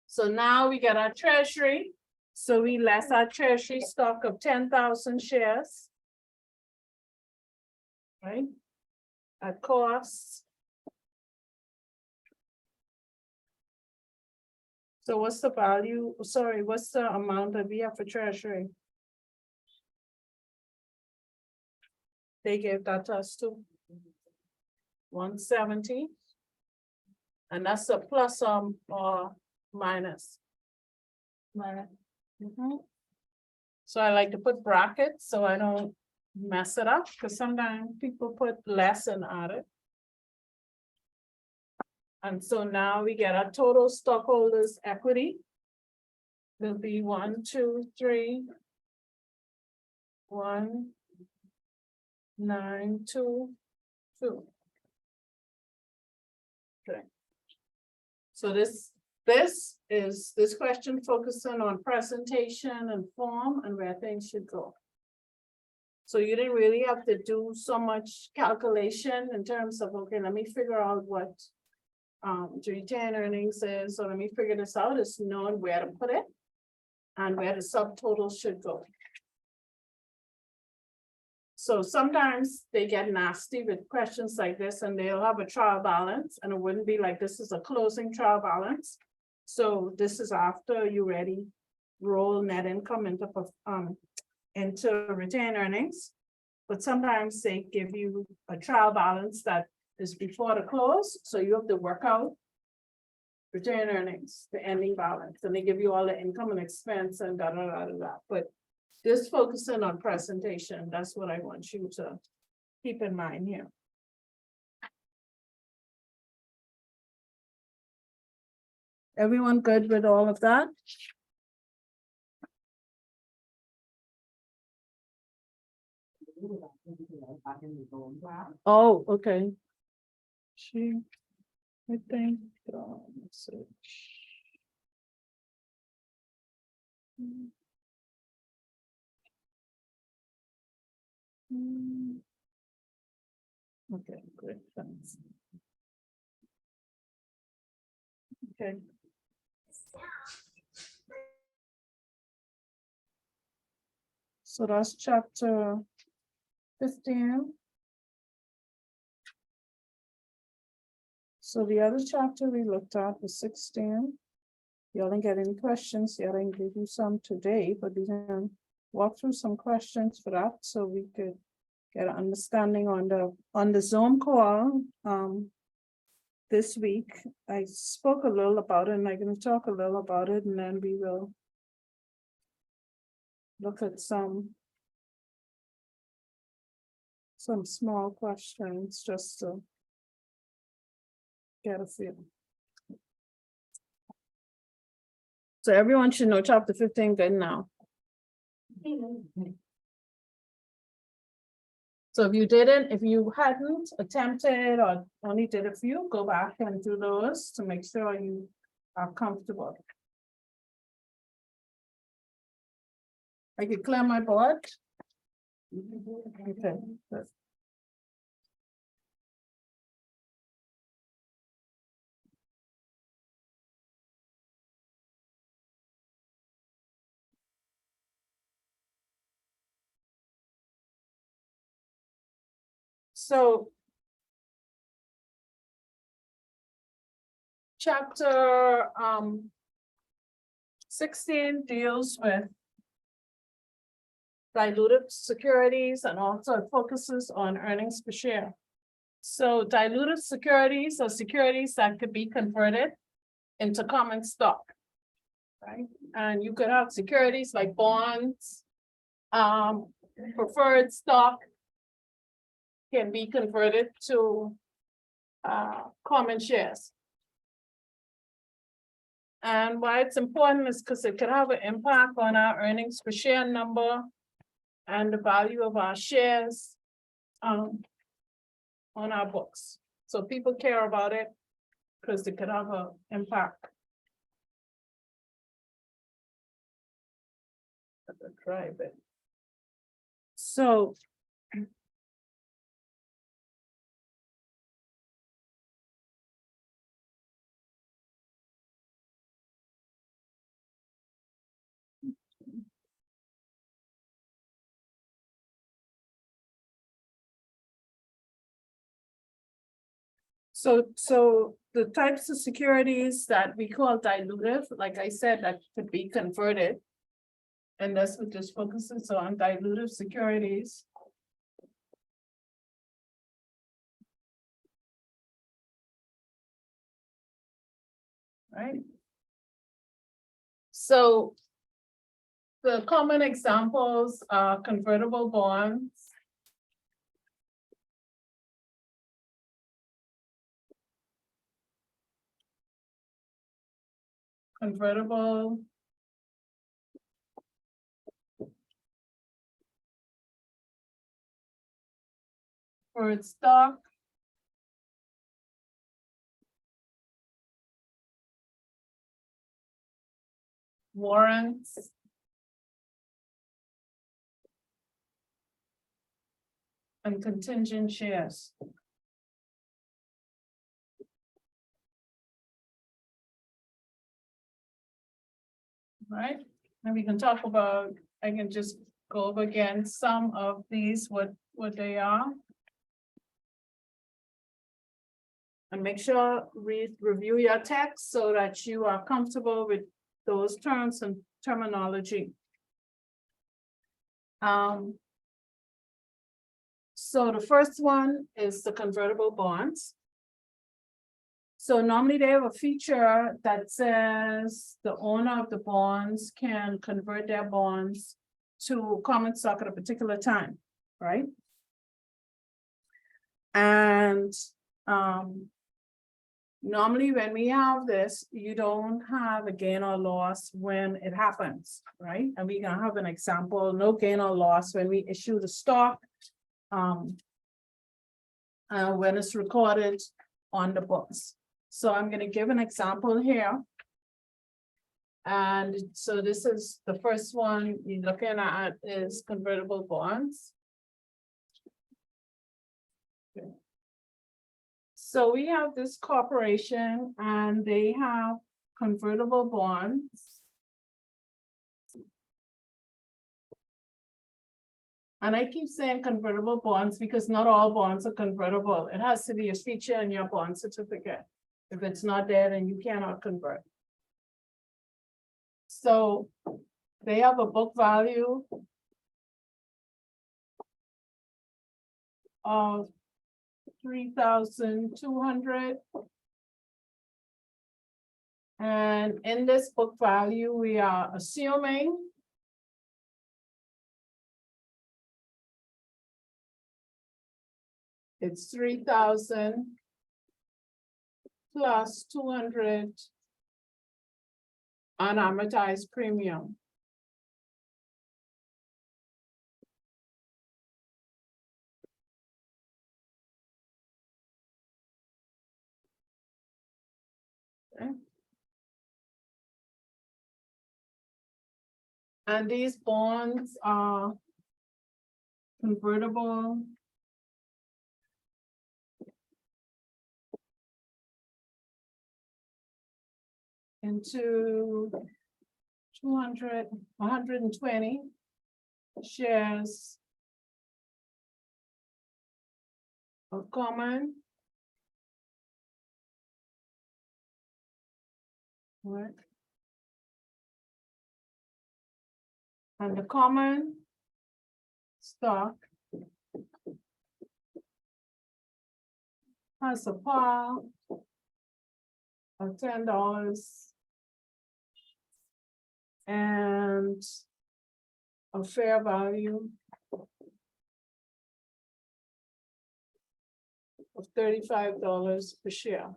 So now we get our treasury. So we less our treasury stock of 10,000 shares. Right? At cost. So what's the value? Sorry, what's the amount that we have for treasury? They gave that to us too. 170. And that's a plus or minus. Minus. So I like to put brackets so I don't mess it up, because sometimes people put less and add it. And so now we get our total stockholders' equity. Will be 1, 2, 3. 1, 9, 2, 2. Okay. So this question focusing on presentation and form and where things should go. So you didn't really have to do so much calculation in terms of, okay, let me figure out what the retained earnings is, so let me figure this out. It's knowing where to put it and where the subtotals should go. So sometimes they get nasty with questions like this, and they'll have a trial balance, and it wouldn't be like this is a closing trial balance. So this is after you already roll net income into retained earnings. But sometimes they give you a trial balance that is before the close, so you have to work out retained earnings, the ending balance, and they give you all the income and expense and da da da da da. But this focusing on presentation, that's what I want you to keep in mind here. Everyone good with all of that? Oh, okay. I think, message. Okay, great, thanks. Okay. So that's chapter 15. So the other chapter we looked at was 16. Y'all didn't get any questions. Y'all didn't give you some today, but we can walk through some questions for that so we could get an understanding on the Zoom call. This week, I spoke a little about it, and I'm going to talk a little about it, and then we will look at some small questions just to get a feel. So everyone should know chapter 15 good now. So if you hadn't attempted or only did a few, go back and do those to make sure you are comfortable. I could clear my board. Okay. Good. So chapter 16 deals with diluted securities and also focuses on earnings per share. So diluted securities are securities that could be converted into common stock, right? And you could have securities like bonds, preferred stock can be converted to common shares. And why it's important is because it could have an impact on our earnings per share number and the value of our shares on our books. So people care about it because it could have an impact. Try it. So. So the types of securities that we call dilutive, like I said, that could be converted. And that's what this focuses on, dilutive securities. Right? So the common examples are convertible bonds. Convertible. For its stock. Warrants. And contingent shares. Right, and we can talk about, I can just go over again some of these, what they are. And make sure review your text so that you are comfortable with those terms and terminology. So the first one is the convertible bonds. So normally they have a feature that says the owner of the bonds can convert their bonds to common stock at a particular time, right? And normally when we have this, you don't have a gain or loss when it happens, right? And we're gonna have an example, no gain or loss when we issue the stock. When it's recorded on the books. So I'm gonna give an example here. And so this is the first one you're looking at is convertible bonds. Okay. So we have this corporation and they have convertible bonds. And I keep saying convertible bonds because not all bonds are convertible. It has to be a feature in your bond certificate. If it's not there, then you cannot convert. So they have a book value of 3,200. And in this book value, we are assuming it's 3,000 plus 200 unamortized premium. Okay. And these bonds are convertible into 120 shares of common. Right. And the common stock has a par of $10 and a fair value of $35 per share.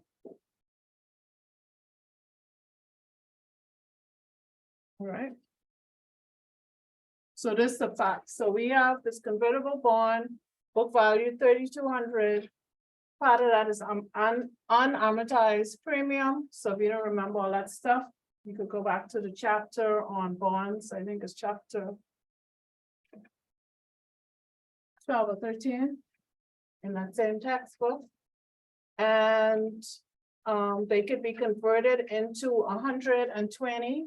All right. So this is the fact. So we have this convertible bond, book value 3,200. Part of that is unamortized premium. So if you don't remember all that stuff, you could go back to the chapter on bonds. I think it's chapter 12 or 13 in that same textbook. And they could be converted into 120.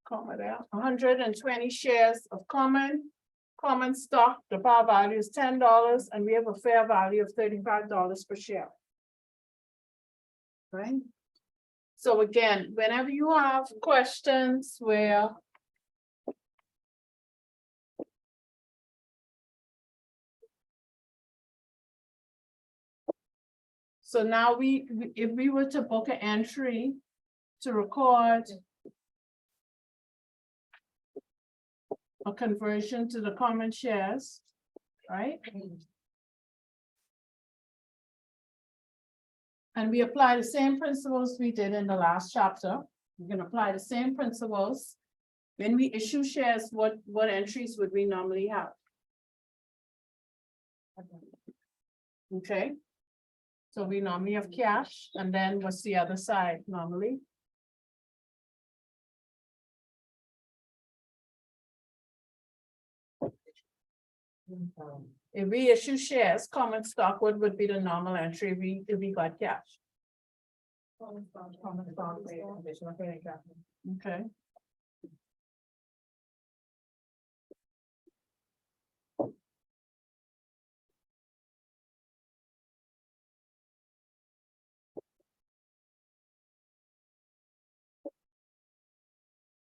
Comma there, 120 shares of common stock. The par value is $10 and we have a fair value of $35 per share. Right? So again, whenever you have questions where so now if we were to book an entry to record a conversion to the common shares, right? And we apply the same principles we did in the last chapter. We're gonna apply the same principles. When we issue shares, what entries would we normally have? Okay. So we normally have cash, and then what's the other side normally? If we issue shares, common stock, what would be the normal entry if we got cash? Common stock, additional trading capital. Okay.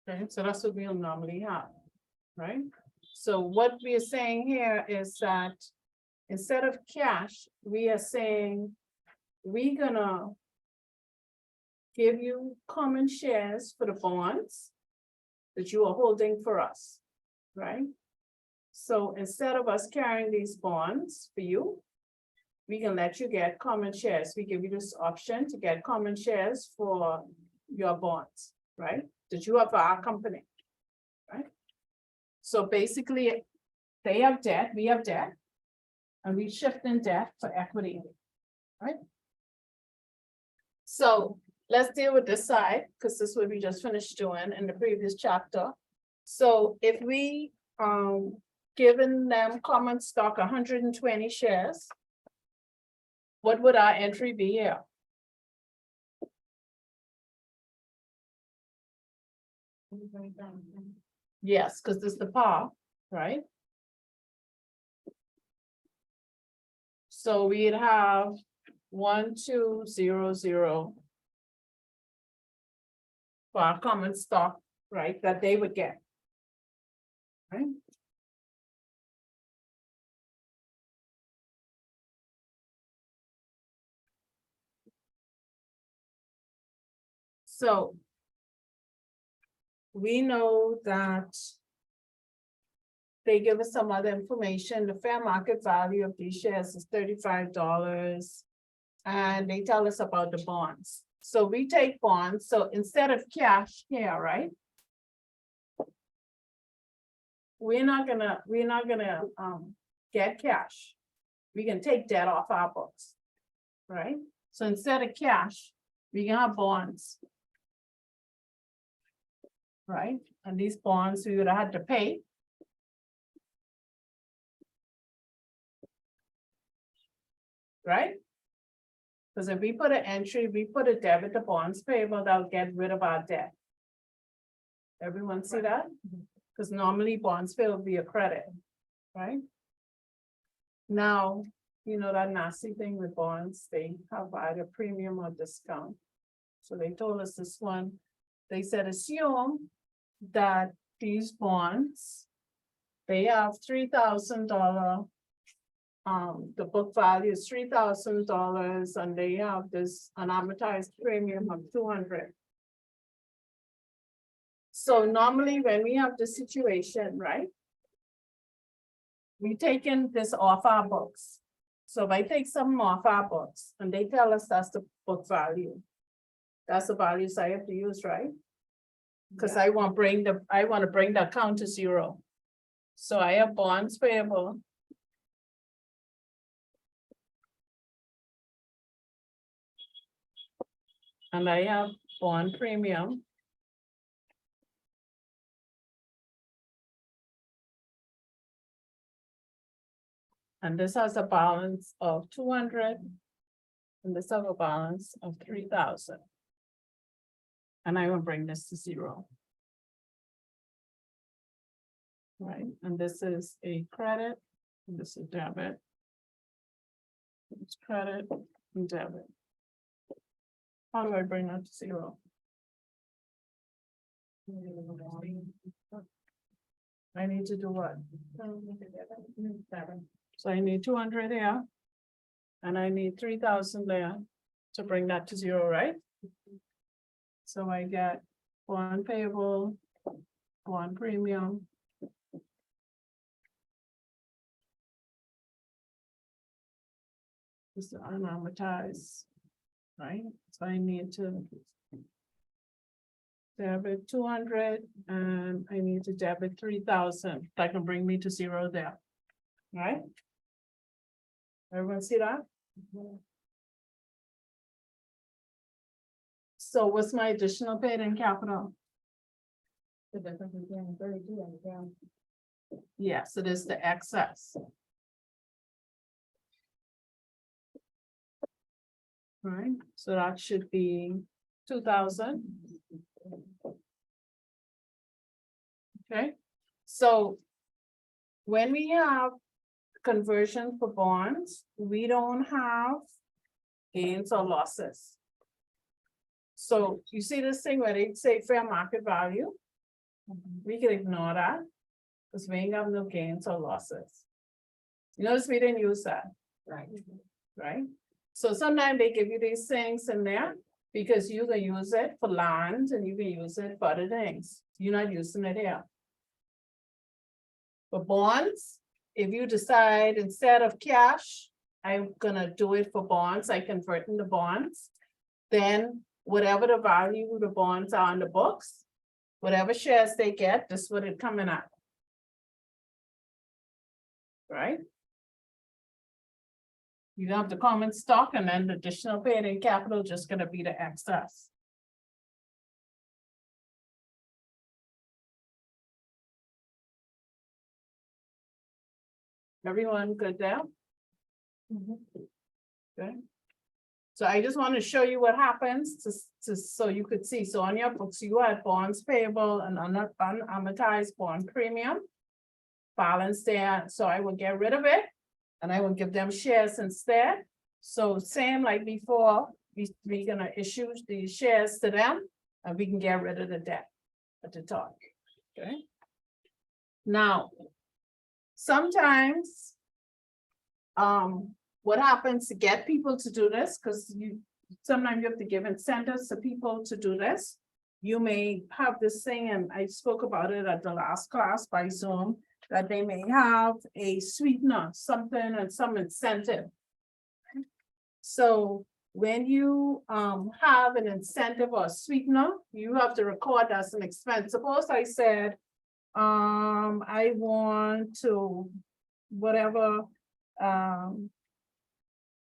Okay, so that's what we'll normally have, right? So what we are saying here is that instead of cash, we are saying we're gonna give you common shares for the bonds that you are holding for us, right? So instead of us carrying these bonds for you, we can let you get common shares. We give you this option to get common shares for your bonds, right? That you have for our company, right? So basically, they have debt, we have debt, and we shift in debt for equity, right? So let's deal with this side, because this is what we just finished doing in the previous chapter. So if we given them common stock 120 shares, what would our entry be here? Yes, because this is the par, right? So we'd have 1200 for our common stock, right, that they would get. Right? So we know that they give us some other information. The fair market value of these shares is $35. And they tell us about the bonds. So we take bonds. So instead of cash here, right? We're not gonna get cash. We can take debt off our books, right? So instead of cash, we can have bonds. Right? And these bonds we would have had to pay. Right? Because if we put an entry, we put a debit to bonds payable, that'll get rid of our debt. Everyone see that? Because normally bonds payable will be a credit, right? Now, you know that nasty thing with bonds, they have either premium or discount. So they told us this one, they said assume that these bonds, they have $3,000. The book value is $3,000 and they have this unamortized premium of 200. So normally when we have this situation, right? We taken this off our books. So if I take some off our books and they tell us that's the book value, that's the values I have to use, right? Because I want to bring the account to zero. So I have bonds payable. And I have bond premium. And this has a balance of 200. And this have a balance of 3,000. And I will bring this to 0. Right, and this is a credit, and this is debit. It's credit and debit. How do I bring that to 0? I need to do what? So I need 200 here. And I need 3,000 there to bring that to 0, right? So I get bond payable, bond premium. This is unamortized, right? So I need to debit 200 and I need to debit 3,000. That can bring me to 0 there, right? Everyone see that? So what's my additional paid in capital? The difference between 32 and down. Yes, it is the excess. Right, so that should be 2,000. Okay, so when we have conversion for bonds, we don't have gains or losses. So you see this thing where they say fair market value, we can ignore that because we ain't have no gains or losses. You notice we didn't use that, Right. right? So sometimes they give you these things in there because you can use it for land and you can use it for other things. You're not using it here. For bonds, if you decide instead of cash, I'm gonna do it for bonds, I convert into bonds. Then whatever the value of the bonds are on the books, whatever shares they get, this is what it coming at. Right? You have the common stock and then the additional paid in capital just gonna be the excess. Everyone good there? Okay. So I just want to show you what happens so you could see. So on your books, you had bonds payable and unamortized bond premium. Balance there, so I will get rid of it. And I will give them shares instead. So same like before, we're gonna issue the shares to them and we can get rid of the debt at the top, okay? Now, sometimes, what happens to get people to do this, because sometimes you have to give incentives to people to do this. You may have this thing, and I spoke about it at the last class by Zoom, that they may have a sweetener, something and some incentive. So when you have an incentive or a sweetener, you have to record as an expense. Suppose I said, I want to whatever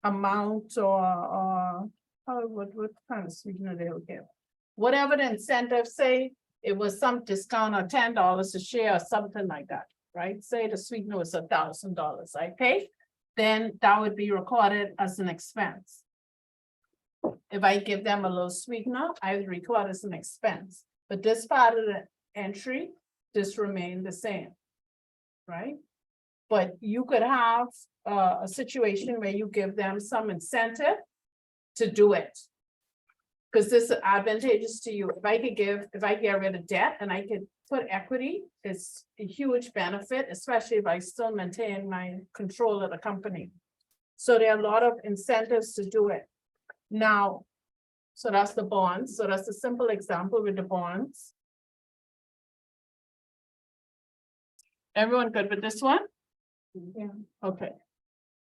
amount or what kind of sweetener they will give. Whatever the incentive, say it was some discount of $10 a share or something like that. Right, say the sweetener was $1,000, I pay, then that would be recorded as an expense. If I give them a little sweetener, I would record as an expense, but this part of the entry, this remained the same. Right, but you could have a situation where you give them some incentive to do it. Because this is advantageous to you. If I get rid of debt and I could put equity, it's a huge benefit, especially if I still maintain my control of the company. So there are a lot of incentives to do it. Now, so that's the bonds. So that's a simple example with the bonds. Everyone good with this one? Yeah. Okay.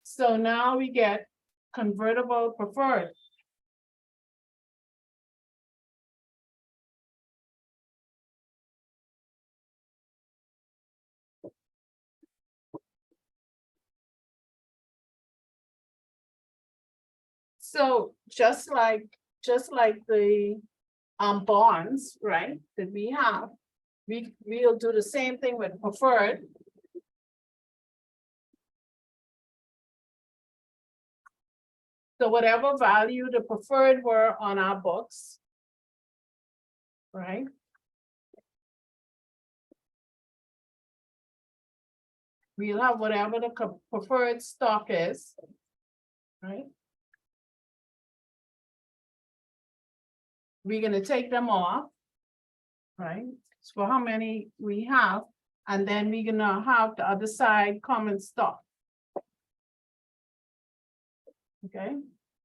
So now we get convertible preferred. So just like the bonds, right, that we have, we'll do the same thing with preferred. So whatever value the preferred were on our books. Right? We'll have whatever the preferred stock is. Right? We're gonna take them off. Right? For how many we have, and then we're gonna have the other side common stock. Okay,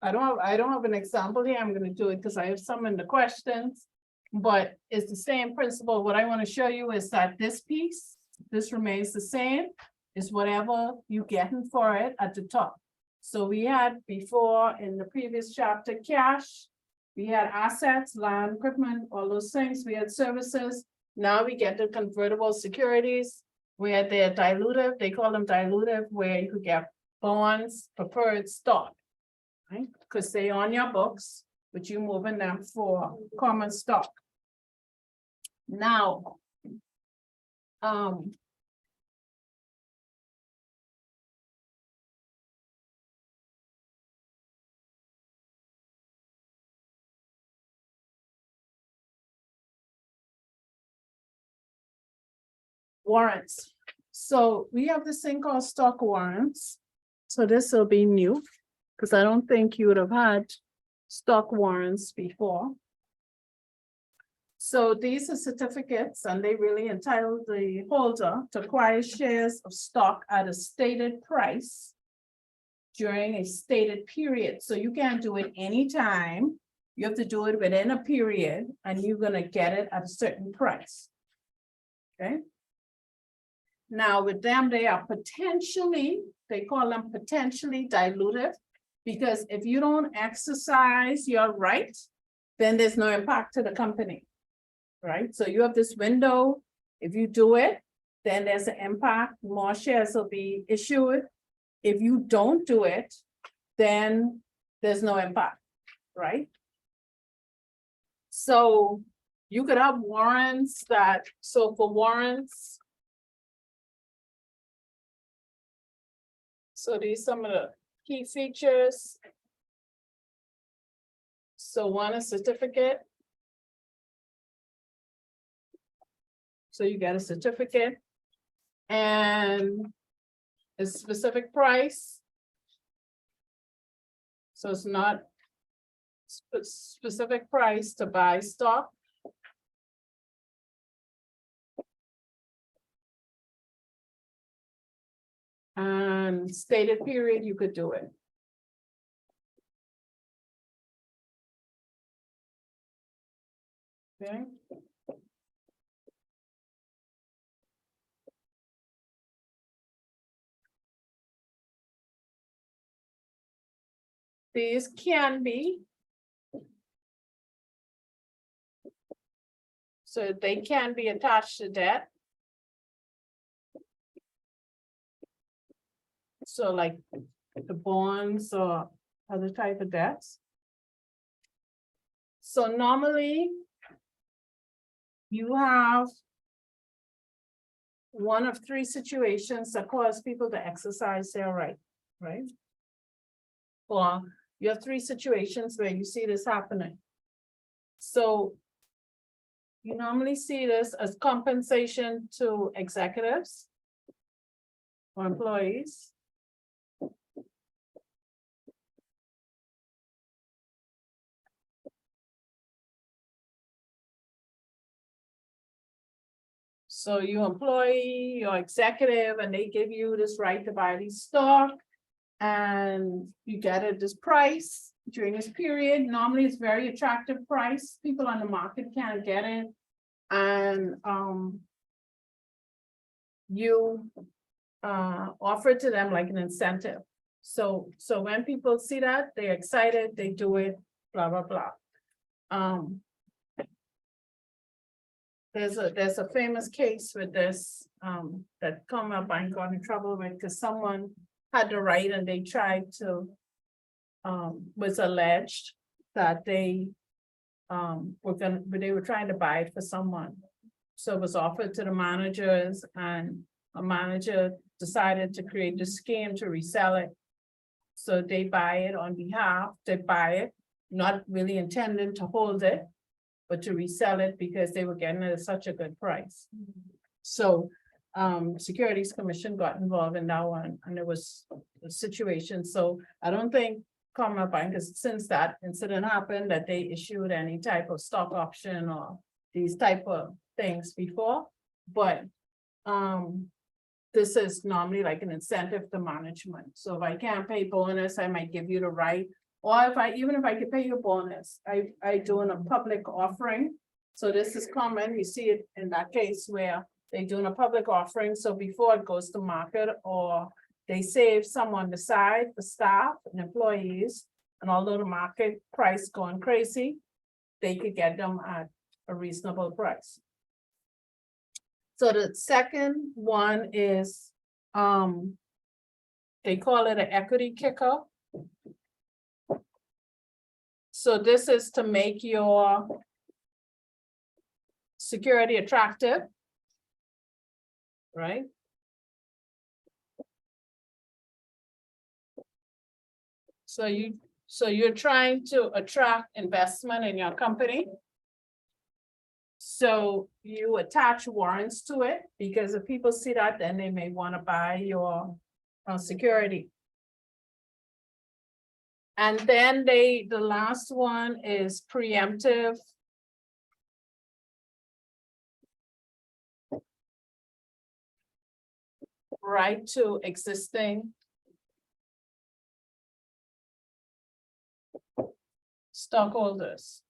I don't have an example here. I'm gonna do it because I have some in the questions. But it's the same principle. What I want to show you is that this piece, this remains the same, is whatever you getting for it at the top. So we had before in the previous chapter, cash, we had assets, land, equipment, all those things, we had services. Now we get the convertible securities, where they're dilutive, they call them dilutive, where you could get bonds, preferred stock. Right, because they on your books, but you moving them for common stock. Now. Warrants. So we have this thing called stock warrants. So this will be new, because I don't think you would have had stock warrants before. So these are certificates, and they really entitle the holder to acquire shares of stock at a stated price during a stated period. So you can't do it anytime. You have to do it within a period, and you're gonna get it at a certain price. Okay. Now with them, they are potentially, they call them potentially dilutive, because if you don't exercise your right, then there's no impact to the company. Right? So you have this window. If you do it, then there's an impact, more shares will be issued. If you don't do it, then there's no impact, right? So you could have warrants that, so for warrants. So these are some of the key features. So one is certificate. So you get a certificate and a specific price. So it's not specific price to buy stock. And stated period, you could do it. Okay. These can be. So they can be attached to debt. So like the bonds or other type of debts. So normally you have one of three situations that cause people to exercise their right, right? Or you have three situations where you see this happening. So you normally see this as compensation to executives or employees. So you employee, your executive, and they give you this right to buy these stock. And you get it this price during this period. Normally it's very attractive price. People on the market can't get it. And you offer it to them like an incentive. So when people see that, they're excited, they do it, blah, blah, blah. There's a famous case with this that come up and got in trouble with because someone had the right and they tried to was alleged that they were trying to buy it for someone. So it was offered to the managers and a manager decided to create this scheme to resell it. So they buy it on behalf, they buy it, not really intending to hold it, but to resell it because they were getting it at such a good price. So, Securities Commission got involved in that one, and it was a situation, so I don't think Commonwealth Bank has, since that incident happened, that they issued any type of stock option or these type of things before, but, this is normally like an incentive to management, so if I can't pay bonus, I might give you the right, or even if I could pay you a bonus, I do in a public offering. So this is common, you see it in that case where they doing a public offering, so before it goes to market, or they save some on the side for staff and employees. And although the market price going crazy, they could get them at a reasonable price. So the second one is, they call it an equity kicker. So this is to make your security attractive. Right? So you're trying to attract investment in your company. So you attach warrants to it, because if people see that, then they may want to buy your security. And then the last one is preemptive. Right to existing stockholders.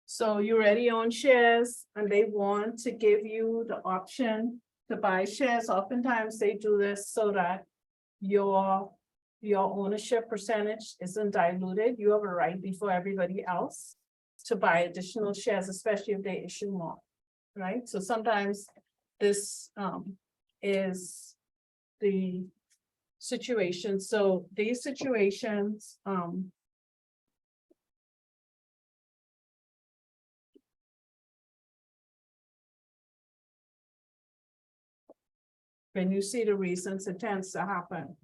So you already own shares and they want to give you the option to buy shares. Oftentimes they do this so that your ownership percentage isn't diluted. You have a right before everybody else to buy additional shares, especially if they issue more. Right, so sometimes this is the situation. So these situations, when you see the reasons, it tends to happen.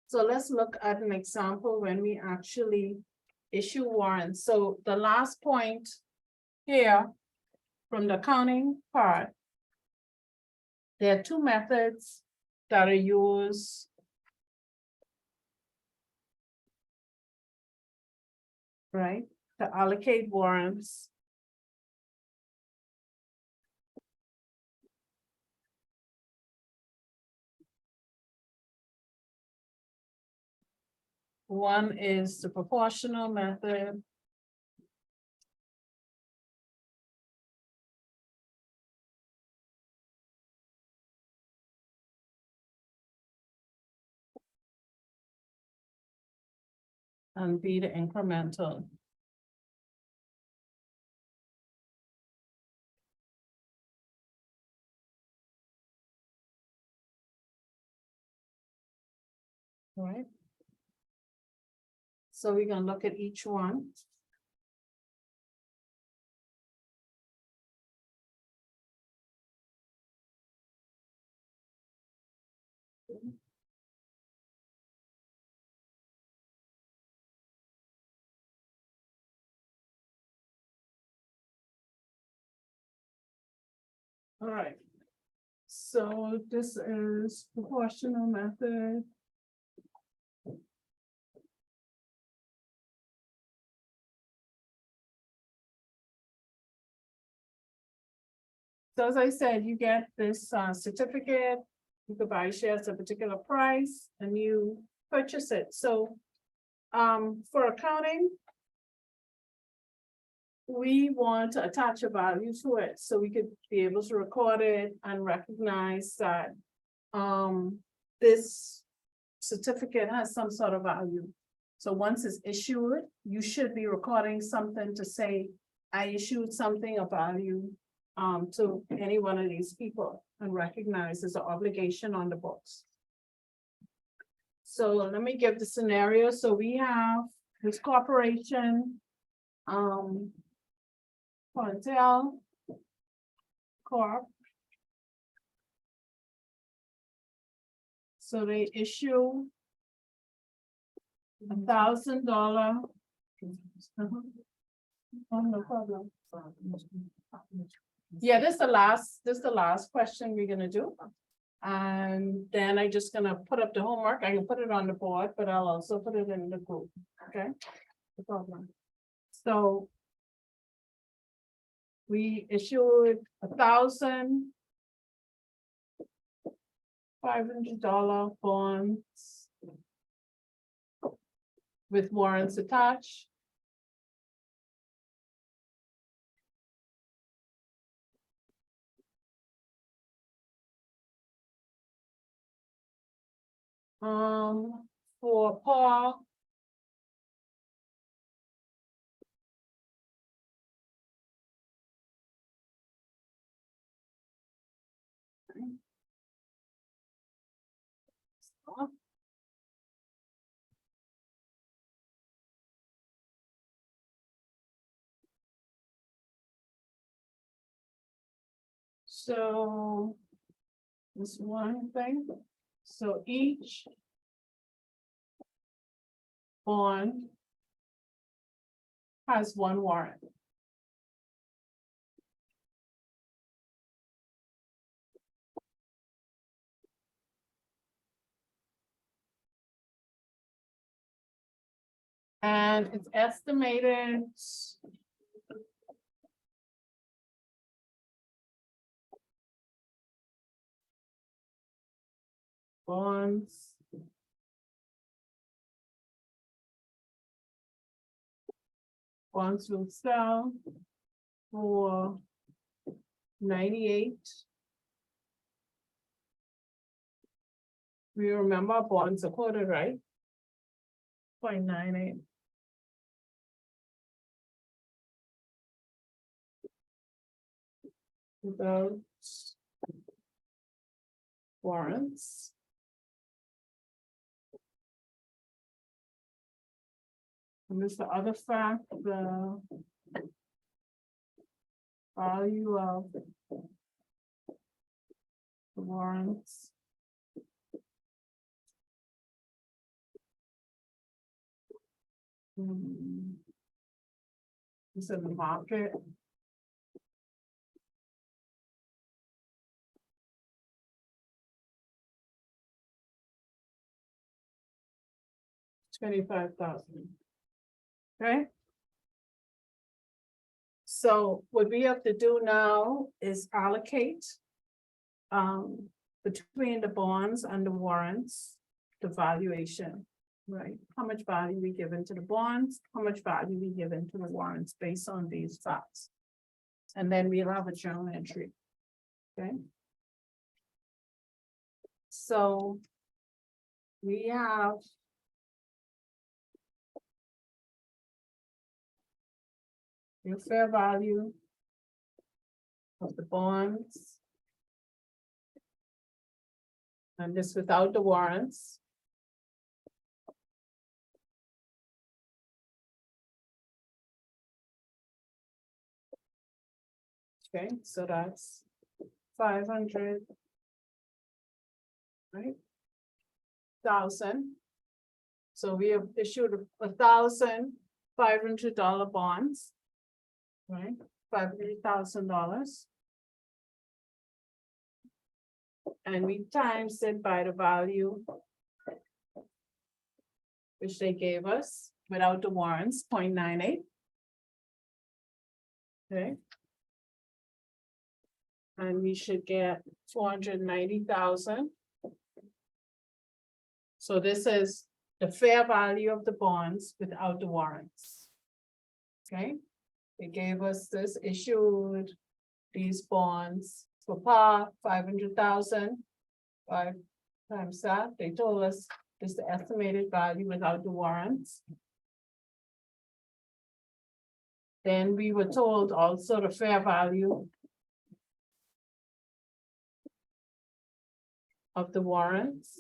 So let's look at an example when we actually issue warrants. So the last point here from the accounting part, there are two methods that are used right to allocate warrants. One is the proportional method. And be the incremental. All right. So we're gonna look at each one. All right. So this is proportional method. So as I said, you get this certificate, you could buy shares at a particular price and you purchase it. So for accounting, we want to attach a value to it so we could be able to record it and recognize that this certificate has some sort of value. So once it's issued, you should be recording something to say, I issued something of value to any one of these people and recognize as an obligation on the books. So let me give the scenario. So we have this corporation, Quantel Corp. So they issue $1,000. Oh, no problem. Yeah, this is the last question we're gonna do. And then I just gonna put up the homework. I can put it on the board, but I'll also put it in the group, okay? No problem. So. We issued $1,500 bonds. With warrants attached. For Paul. So. This one thing, so each. Bond. Has one warrant. And it's estimated. Bonds. Bonds will sell. For 98. We remember bonds are quoted, right? 0.98. Without. Warrants. And this the other fact, the. Value of. The warrants. This is the market. $25,000. Okay. So what we have to do now is allocate. Between the bonds and the warrants, the valuation, right? How much value we give into the bonds, how much value we give into the warrants based on these facts. And then we'll have a journal entry. Okay. So. We have. Your fair value. Of the bonds. And this without the warrants. Okay, so that's 500. Right? 1,000. So we have issued $1,500 bonds. Right, $500,000. And we times it by the value. Which they gave us without the warrants, 0.98. Okay. And we should get 490,000. So this is the fair value of the bonds without the warrants. Okay, they gave us this issued these bonds for par 500,000. 5 times that, they told us this is the estimated value without the warrants. Then we were told also the fair value of the warrants.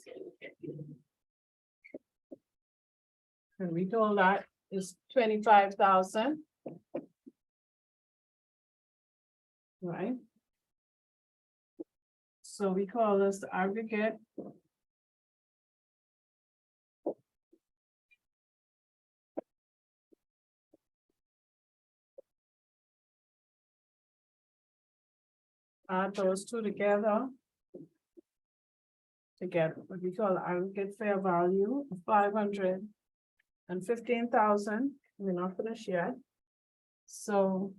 And we told that is 25,000. Right? So we call this the aggregate add those two together. To get what we call aggregate fair value of 515,000, we're not finished yet. So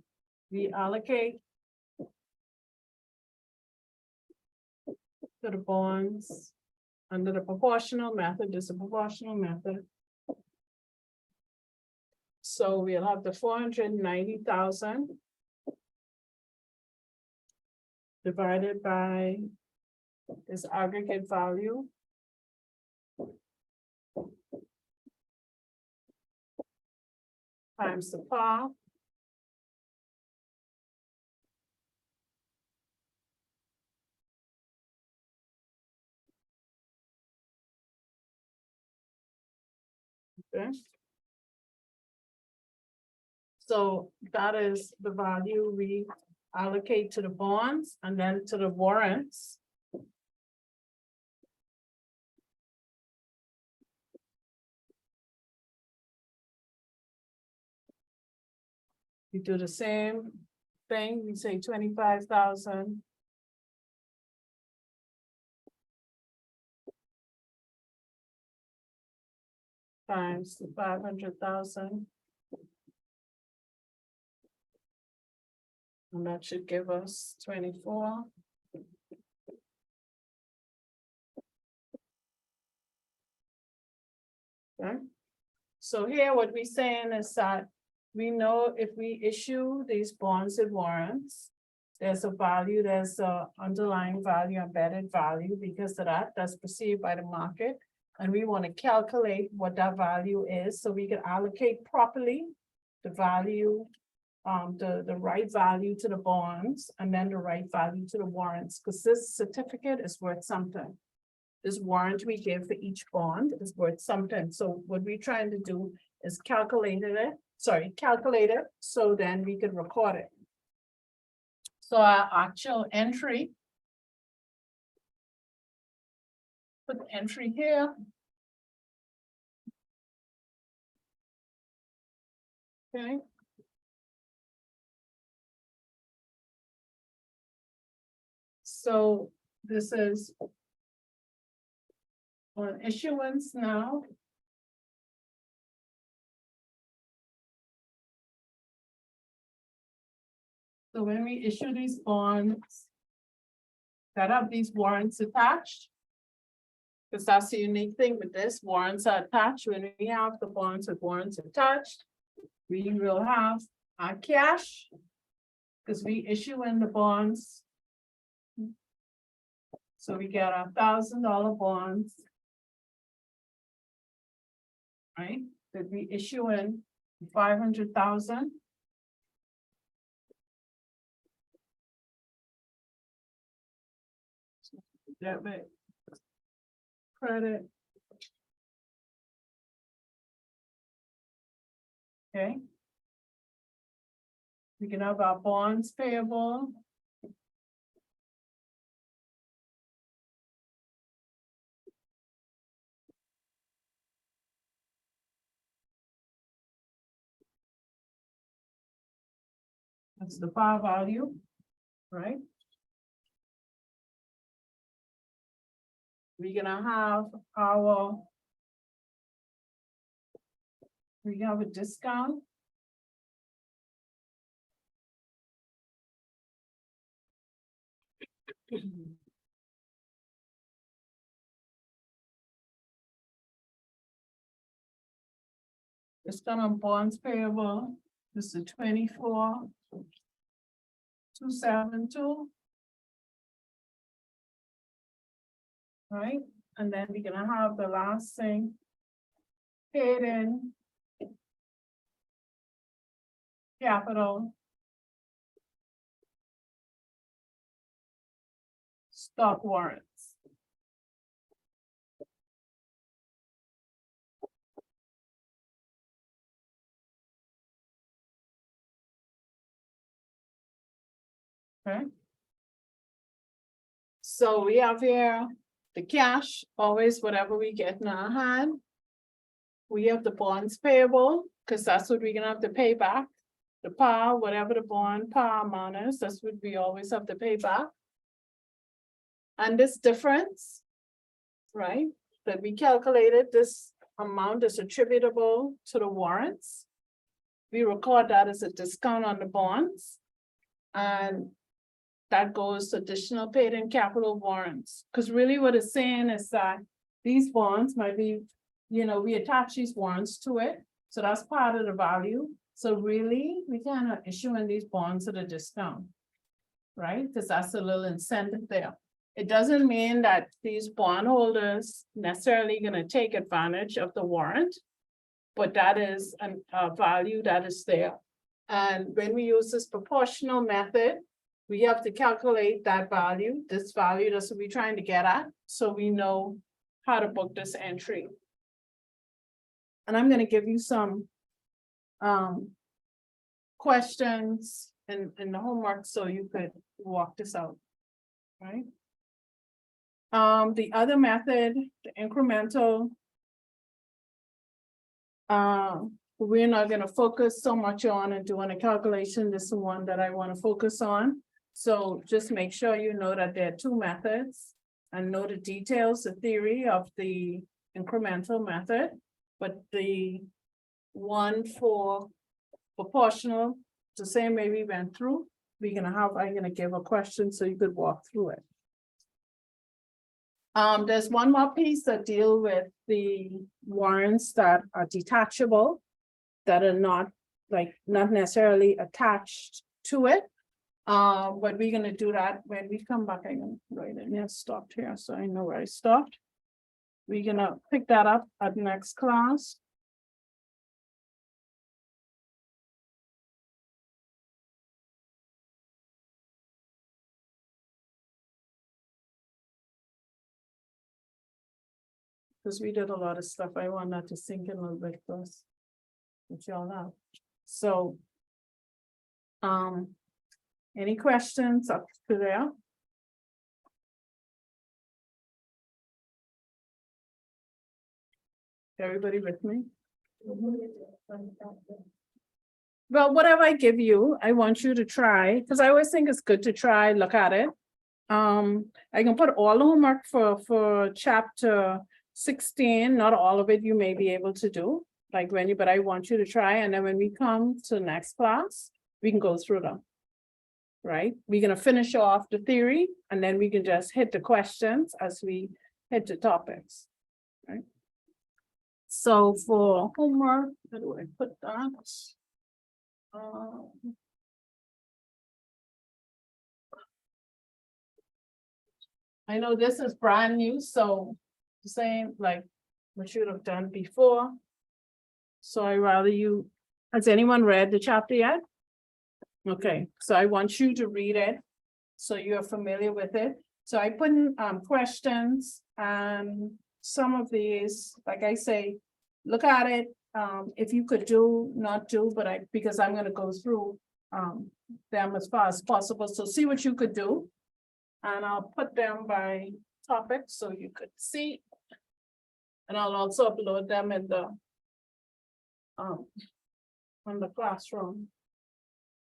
we allocate to the bonds under the proportional method. This is a proportional method. So we'll have the 490,000 divided by this aggregate value. Times the par. Okay. So that is the value we allocate to the bonds and then to the warrants. We do the same thing, we say 25,000. Times the 500,000. And that should give us 24. Okay. So here what we're saying is that we know if we issue these bonds and warrants, there's a value, there's a underlying value, embedded value because of that, that's perceived by the market. And we want to calculate what that value is so we can allocate properly the value, the right value to the bonds and then the right value to the warrants, because this certificate is worth something. This warrant we give for each bond is worth something. So what we're trying to do is calculate it so then we can record it. So our actual entry. Put the entry here. Okay. So this is on issuance now. So when we issue these bonds that have these warrants attached, because that's the unique thing with this, warrants are attached. When we have the bonds with warrants attached, we will have our cash because we issue in the bonds. So we get our $1,000 bonds. Right, that we issue in 500,000. Debit, credit. Okay. We can have our bonds payable. That's the par value, right? We're gonna have we have a discount. Discount on bonds payable. This is 24,272. Right, and then we're gonna have the last thing paid in capital stock warrants. Okay. So we have here the cash, always whatever we get in our hand. We have the bonds payable, because that's what we're gonna have to pay back. The par, whatever the bond par amount is, that's what we always have to pay back. And this difference, right, that we calculated, this amount is attributable to the warrants. We record that as a discount on the bonds. And that goes to additional paid in capital warrants, because really what it's saying is that these bonds might be, we attach these warrants to it, so that's part of the value. So really, we kind of issuing these bonds at a discount, right? Because that's a little incentive there. It doesn't mean that these bondholders necessarily gonna take advantage of the warrant, but that is a value that is there. And when we use this proportional method, we have to calculate that value, this value, that's what we're trying to get at, so we know how to book this entry. And I'm gonna give you some questions in the homework so you could walk this out, right? The other method, the incremental, we're not gonna focus so much on and doing a calculation. This is one that I want to focus on. So just make sure you know that there are two methods and know the details, the theory of the incremental method. But the one for proportional, the same way we went through, I'm gonna give a question so you could walk through it. There's one more piece that deal with the warrants that are detachable, that are not necessarily attached to it. But we're gonna do that when we come back. I'm gonna write it. Yeah, stopped here, so I know where I stopped. We're gonna pick that up at next class. Because we did a lot of stuff. I want that to sink in a little bit first. Which y'all know. So. Any questions up to there? Everybody with me? Well, whatever I give you, I want you to try, because I always think it's good to try, look at it. I can put all the homework for chapter 16, not all of it you may be able to do, but I want you to try, and then when we come to the next class, we can go through them. Right? We're gonna finish off the theory, and then we can just hit the questions as we hit the topics. Right? So for homework, where do I put that? I know this is brand new, so the same like we should have done before. So I rather you, has anyone read the chapter yet? Okay, so I want you to read it, so you're familiar with it. So I put in questions, and some of these, like I say, look at it. If you could do, not do, but because I'm gonna go through them as far as possible. So see what you could do. And I'll put them by topic so you could see. And I'll also upload them in the on the classroom.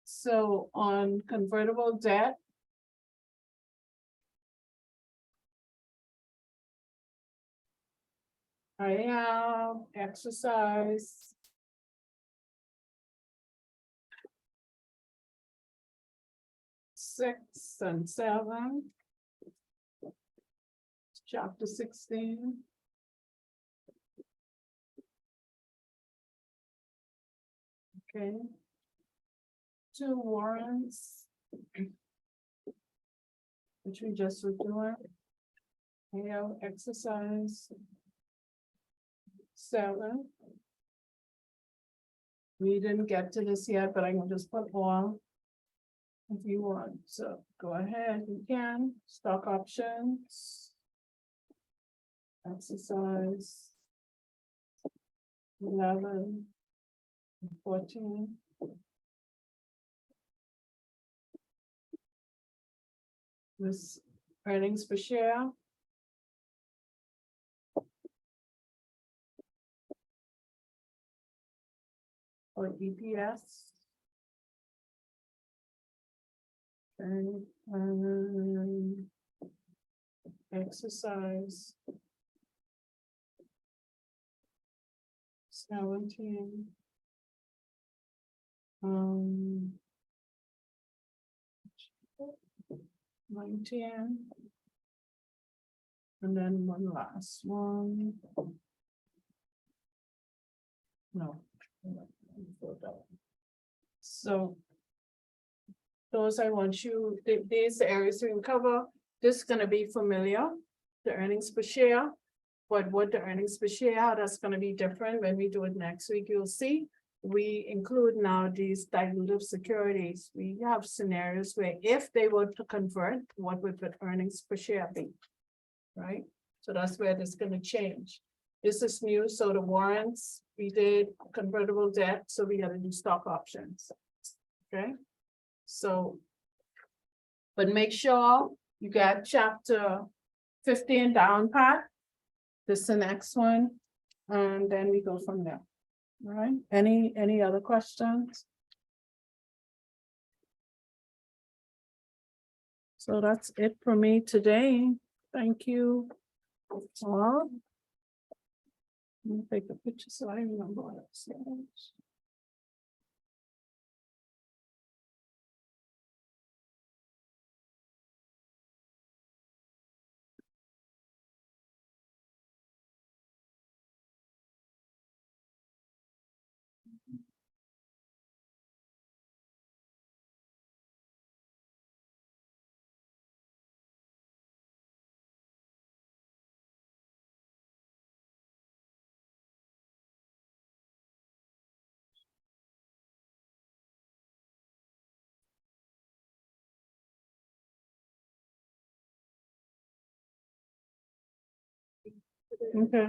So on convertible debt. I have exercise. Six and 7. Chapter 16. Okay. 2 warrants. Which we just were doing. We have exercise 7. We didn't get to this yet, but I can just put all. If you want, so go ahead, you can, stock options. Exercise. 11. 14. This earnings per share. Or EPS. And exercise. 17. 19. And then one last one. No. So. Those I want you, these areas we cover, this is gonna be familiar, the earnings per share. But what the earnings per share, how that's gonna be different when we do it next week, you'll see. We include now these dilutive securities. We have scenarios where if they were to convert, what would the earnings per share be? Right? So that's where this is gonna change. This is new, so the warrants, we did convertible debt, so we gotta do stock options. Okay? So. But make sure you got chapter 15 down pat. This is the next one, and then we go from there. All right, any other questions? So that's it for me today. Thank you. All. Let me take a picture so I remember what it says. Okay.